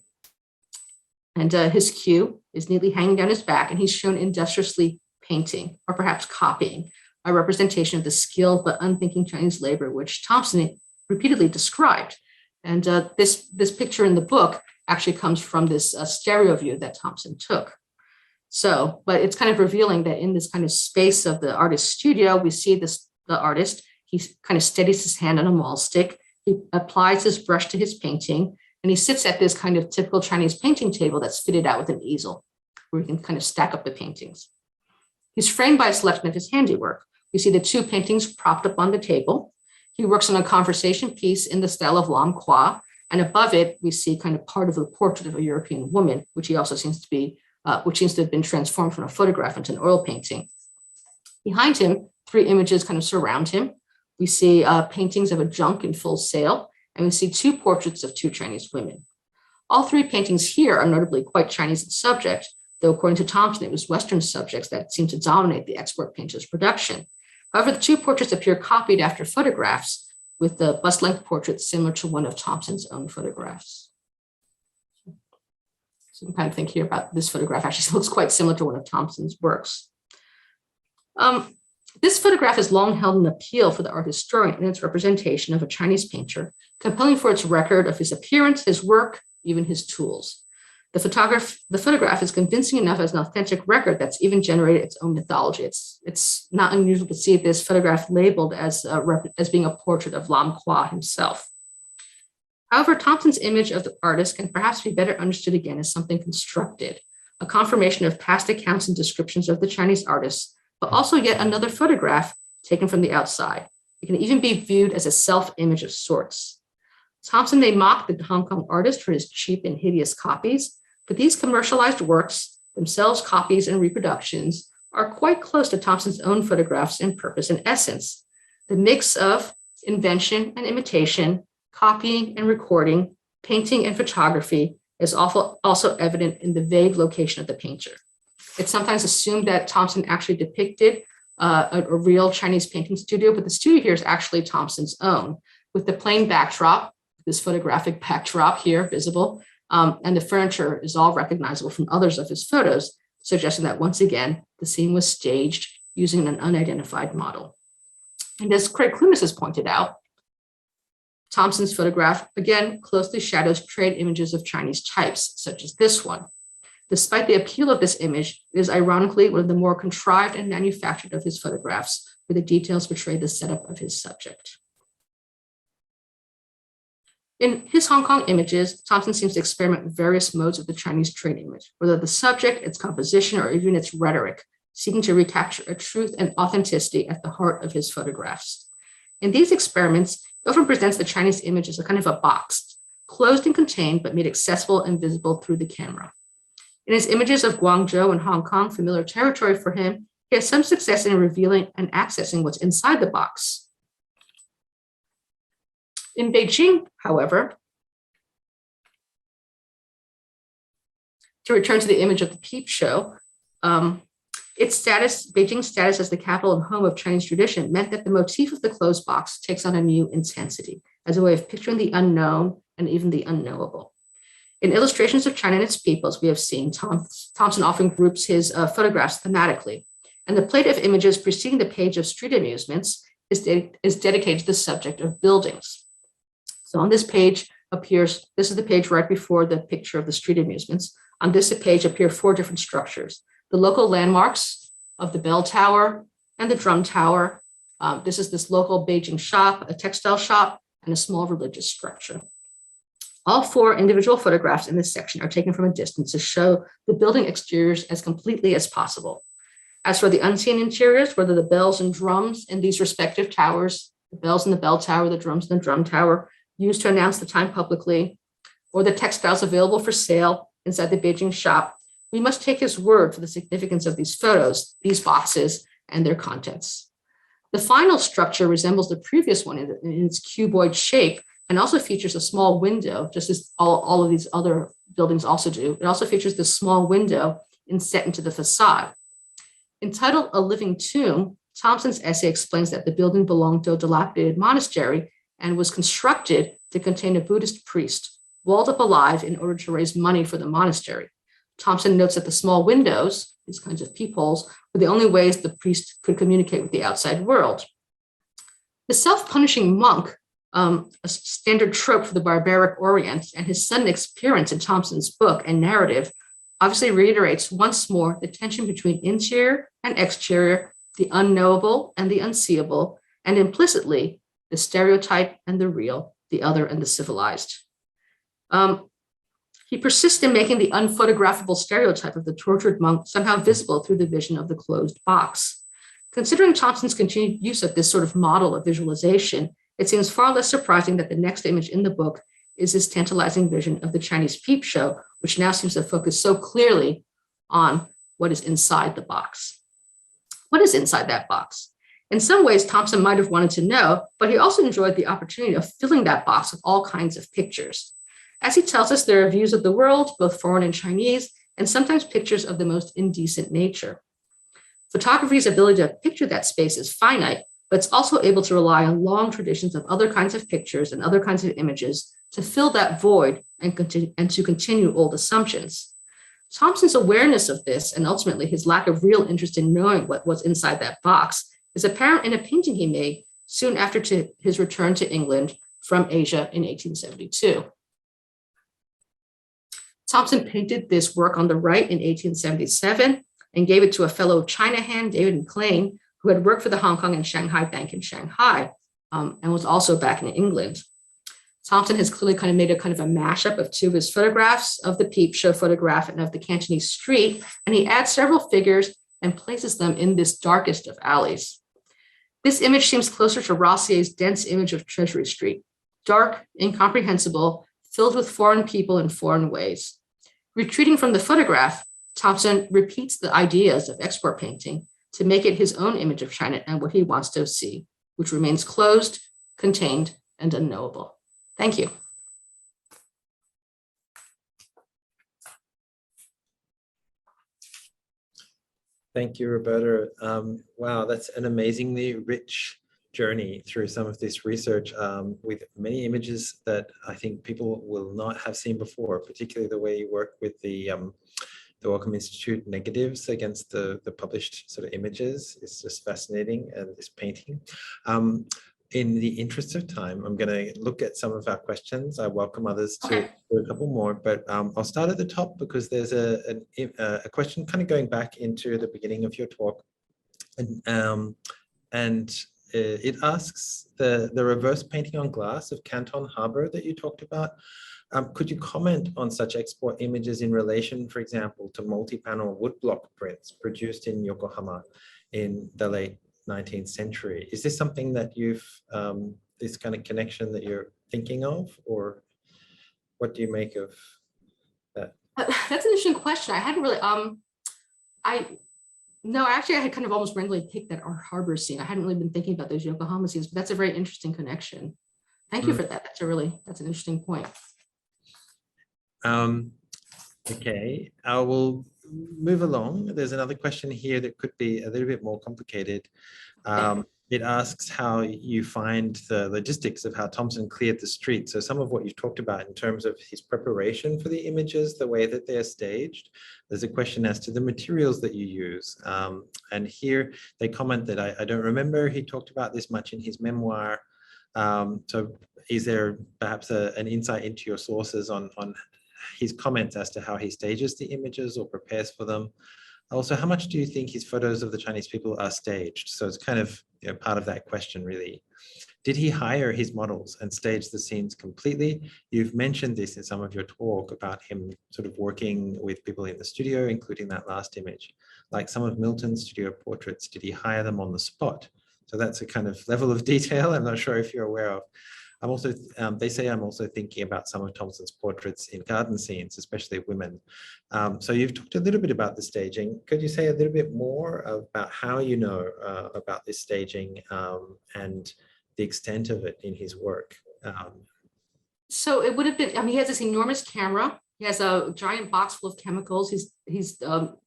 his cue is neatly hanging down his back, and he's shown industriously painting, or perhaps copying, a representation of the skilled but unthinking Chinese labor, which Thomson repeatedly described. And this picture in the book actually comes from this stereo view that Thomson took. So, but it's kind of revealing that in this kind of space of the artist's studio, we see the artist, he kind of steadies his hand on a maul stick, he applies his brush to his painting, and he sits at this kind of typical Chinese painting table that's fitted out with an easel, where he can kind of stack up the paintings. He's framed by a selection of his handiwork. We see the 2 paintings propped up on the table. He works on a conversation piece in the style of Lam Qua, and above it, we see kind of part of the portrait of a European woman, which he also seems to be, which seems to have been transformed from a photograph into an oil painting. Behind him, 3 images kind of surround him. We see paintings of a junk in full sail, and we see 2 portraits of 2 Chinese women. All 3 paintings here are notably quite Chinese in subject, though according to Thomson, it was Western subjects that seemed to dominate the export painter's production. However, the 2 portraits appear copied after photographs, with the bust-length portrait similar to one of Thomson's own photographs. So you can kind of think here about this photograph actually looks quite similar to one of Thomson's works. This photograph has long held an appeal for the art historian in its representation of a Chinese painter, compelling for its record of his appearance, his work, even his tools. The photograph is convincing enough as an authentic record that's even generated its own mythology. It's not unusual to see this photograph labeled as being a portrait of Lam Qua himself. However, Thomson's image of the artist can perhaps be better understood again as something constructed, a confirmation of past accounts and descriptions of the Chinese artist, but also yet another photograph taken from the outside. It can even be viewed as a self-image of sorts. Thomson may mock the Hong Kong artist for his cheap and hideous copies, but these commercialized works, themselves copies and reproductions, are quite close to Thomson's own photographs in purpose and essence. The mix of invention and imitation, copying and recording, painting and photography is also evident in the vague location of the painter. It's sometimes assumed that Thomson actually depicted a real Chinese painting studio, but the studio here is actually Thomson's own, with the plain backdrop, this photographic backdrop here visible, and the furniture is all recognizable from others of his photos, suggesting that once again, the scene was staged using an unidentified model. And as Craig Clunas has pointed out, Thomson's photograph, again, closely shadows trade images of Chinese types, such as this one. Despite the appeal of this image, it is ironically one of the more contrived and manufactured of his photographs, where the details portray the setup of his subject. In his Hong Kong images, Thomson seems to experiment with various modes of the Chinese trade image, whether the subject, its composition, or even its rhetoric, seeking to recapture a truth and authenticity at the heart of his photographs. In these experiments, he often presents the Chinese image as a kind of a box, closed and contained, but made accessible and visible through the camera. In his images of Guangzhou and Hong Kong, familiar territory for him, he has some success in revealing and accessing what's inside the box. In Beijing, however, to return to the image of the peep show, its status, Beijing's status as the capital and home of Chinese tradition, meant that the motif of the closed box takes on a new intensity as a way of picturing the unknown and even the unknowable. In illustrations of China and its peoples, we have seen Thomson often groups his photographs thematically, and the plate of images preceding the page of street amusements is dedicated to the subject of buildings. So on this page appears, this is the page right before the picture of the street amusements. On this page appear 4 different structures: the local landmarks of the bell tower and the drum tower. This is this local Beijing shop, a textile shop, and a small religious structure. All 4 individual photographs in this section are taken from a distance to show the building exteriors as completely as possible. As for the unseen interiors, whether the bells and drums in these respective towers, the bells in the bell tower, the drums in the drum tower, used to announce the time publicly, or the textiles available for sale inside the Beijing shop, we must take his word for the significance of these photos, these boxes, and their contents. The final structure resembles the previous one in its cuboid shape, and also features a small window, just as all of these other buildings also do. It also features this small window inset into the facade. Entitled A Living Tomb, Thomson's essay explains that the building belonged to a dilapidated monastery and was constructed to contain a Buddhist priest, walled up alive in order to raise money for the monastery. Thomson notes that the small windows, these kinds of peepholes, were the only ways the priest could communicate with the outside world. The self-punishing monk, a standard trope for the barbaric Orient, and his sudden appearance in Thomson's book and narrative obviously reiterates once more the tension between interior and exterior, the unknowable and the unseeable, and implicitly the stereotype and the real, the other and the civilized. He persists in making the unphotographable stereotype of the tortured monk somehow visible through the vision of the closed box. Considering Thomson's continued use of this sort of model of visualization, it seems far less surprising that the next image in the book is this tantalizing vision of the Chinese peep show, which now seems to focus so clearly on what is inside the box. What is inside that box? In some ways, Thomson might have wanted to know, but he also enjoyed the opportunity of filling that box with all kinds of pictures. As he tells us, there are views of the world, both foreign and Chinese, and sometimes pictures of the most indecent nature. Photography's ability to picture that space is finite, but it's also able to rely on long traditions of other kinds of pictures and other kinds of images to fill that void and to continue old assumptions. Thomson's awareness of this, and ultimately his lack of real interest in knowing what was inside that box, is apparent in a painting he made soon after his return to England from Asia in 1872. Thomson painted this work on the right in 1877 and gave it to a fellow China hand, David McLean, who had worked for the Hong Kong and Shanghai Bank in Shanghai and was also back in England. Thomson has clearly kind of made a kind of a mashup of 2 of his photographs, of the peep show photograph and of the Cantonese street, and he adds several figures and places them in this darkest of alleys. This image seems closer to Rossier's dense image of Treasury Street, dark, incomprehensible, filled with foreign people and foreign ways. Retreating from the photograph, Thomson repeats the ideas of export painting to make it his own image of China and what he wants to see, which remains closed, contained, and unknowable. Thank you. Thank you, Roberta. Wow, that's an amazingly rich journey through some of this research with many images that I think people will not have seen before, particularly the way you work with the Wellcome Institute negatives against the published sort of images. It's just fascinating, and this painting. In the interest of time, I'm going to look at some of our questions. I welcome others to do a couple more, but I'll start at the top because there's a question kind of going back into the beginning of your talk. And it asks the reverse painting on glass of Canton Harbor that you talked about. Could you comment on such export images in relation, for example, to multi-panel woodblock prints produced in Yokohama in the late 19th century? Is this something that you've, this kind of connection that you're thinking of, or what do you make of that? That's an interesting question. I hadn't really, No, actually, I had kind of almost randomly picked that harbor scene. I hadn't really been thinking about those Yokohama scenes, but that's a very interesting connection. Thank you for that. That's an interesting point. Okay, I will move along. There's another question here that could be a little bit more complicated. It asks how you find the logistics of how Thomson cleared the street. So some of what you've talked about in terms of his preparation for the images, the way that they're staged. There's a question as to the materials that you use. And here they comment that I don't remember he talked about this much in his memoir. So is there perhaps an insight into your sources on his comments as to how he stages the images or prepares for them? Also, how much do you think his photos of the Chinese people are staged? So it's kind of part of that question, really. Did he hire his models and stage the scenes completely? You've mentioned this in some of your talk about him sort of working with people in the studio, including that last image. Like some of Milton's studio portraits, did he hire them on the spot? So that's a kind of level of detail I'm not sure if you're aware of. I'm also, they say I'm also thinking about some of Thomson's portraits in garden scenes, especially women. So you've talked a little bit about the staging. Could you say a little bit more about how you know about this staging and the extent of it in his work? So it would have been, I mean, he has this enormous camera. He has a giant box full of chemicals. He's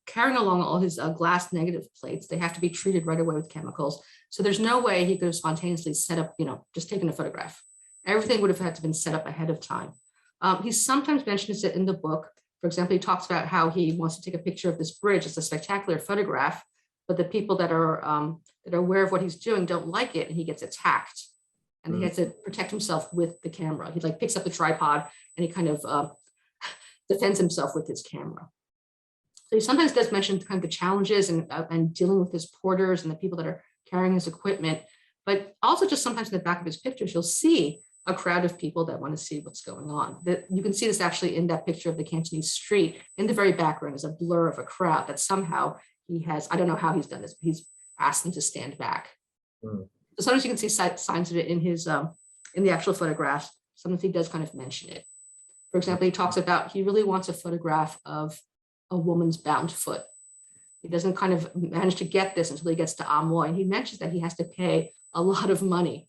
carrying along all his glass negative plates. They have to be treated right away with chemicals. So there's no way he could have spontaneously set up, just taken a photograph. Everything would have had to been set up ahead of time. He sometimes mentions it in the book. For example, he talks about how he wants to take a picture of this bridge. It's a spectacular photograph, but the people that are aware of what he's doing don't like it, and he gets attacked. And he has to protect himself with the camera. He picks up the tripod and he kind of defends himself with his camera. So he sometimes does mention kind of the challenges and dealing with his porters and the people that are carrying his equipment, but also just sometimes in the back of his pictures, you'll see a crowd of people that want to see what's going on. You can see this actually in that picture of the Cantonese street. In the very background is a blur of a crowd that somehow he has, I don't know how he's done this, but he's asked them to stand back. So sometimes you can see signs of it in his in the actual photographs. Sometimes he does kind of mention it. For example, he talks about he really wants a photograph of a woman's bound foot. He doesn't kind of manage to get this until he gets to Amoy, and he mentions that he has to pay a lot of money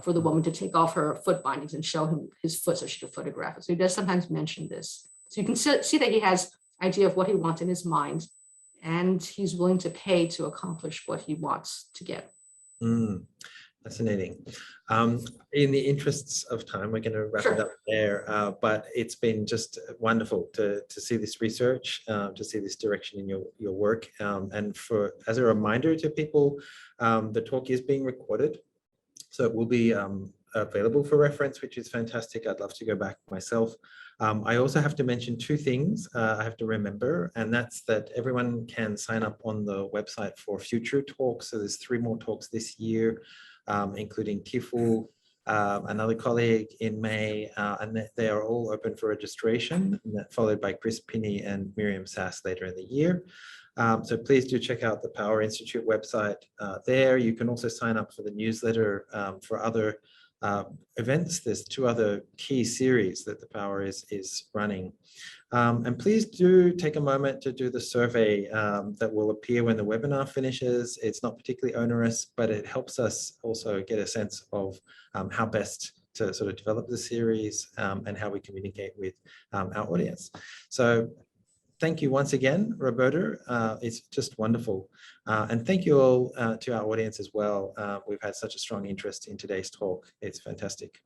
for the woman to take off her foot bindings and show him his foot so she could photograph it. So he does sometimes mention this. So you can see that he has idea of what he wants in his mind, and he's willing to pay to accomplish what he wants to get. Fascinating. In the interests of time, we're going to wrap it up there, but it's been just wonderful to see this research, to see this direction in your work. And as a reminder to people, the talk is being recorded, so it will be available for reference, which is fantastic. I'd love to go back myself. I also have to mention two things I have to remember, and that's that everyone can sign up on the website for future talks. So there's 3 more talks this year, including Tifu, another colleague in May, and they are all open for registration, followed by Chris Pinney and Miriam Sass later in the year. So please do check out the Power Institute website there. You can also sign up for the newsletter for other events. There's 2 other key series that the Power is running. And please do take a moment to do the survey that will appear when the webinar finishes. It's not particularly onerous, but it helps us also get a sense of how best to sort of develop the series and how we communicate with our audience. So thank you once again, Roberta. It's just wonderful. And thank you all to our audience as well. We've had such a strong interest in today's talk. It's fantastic.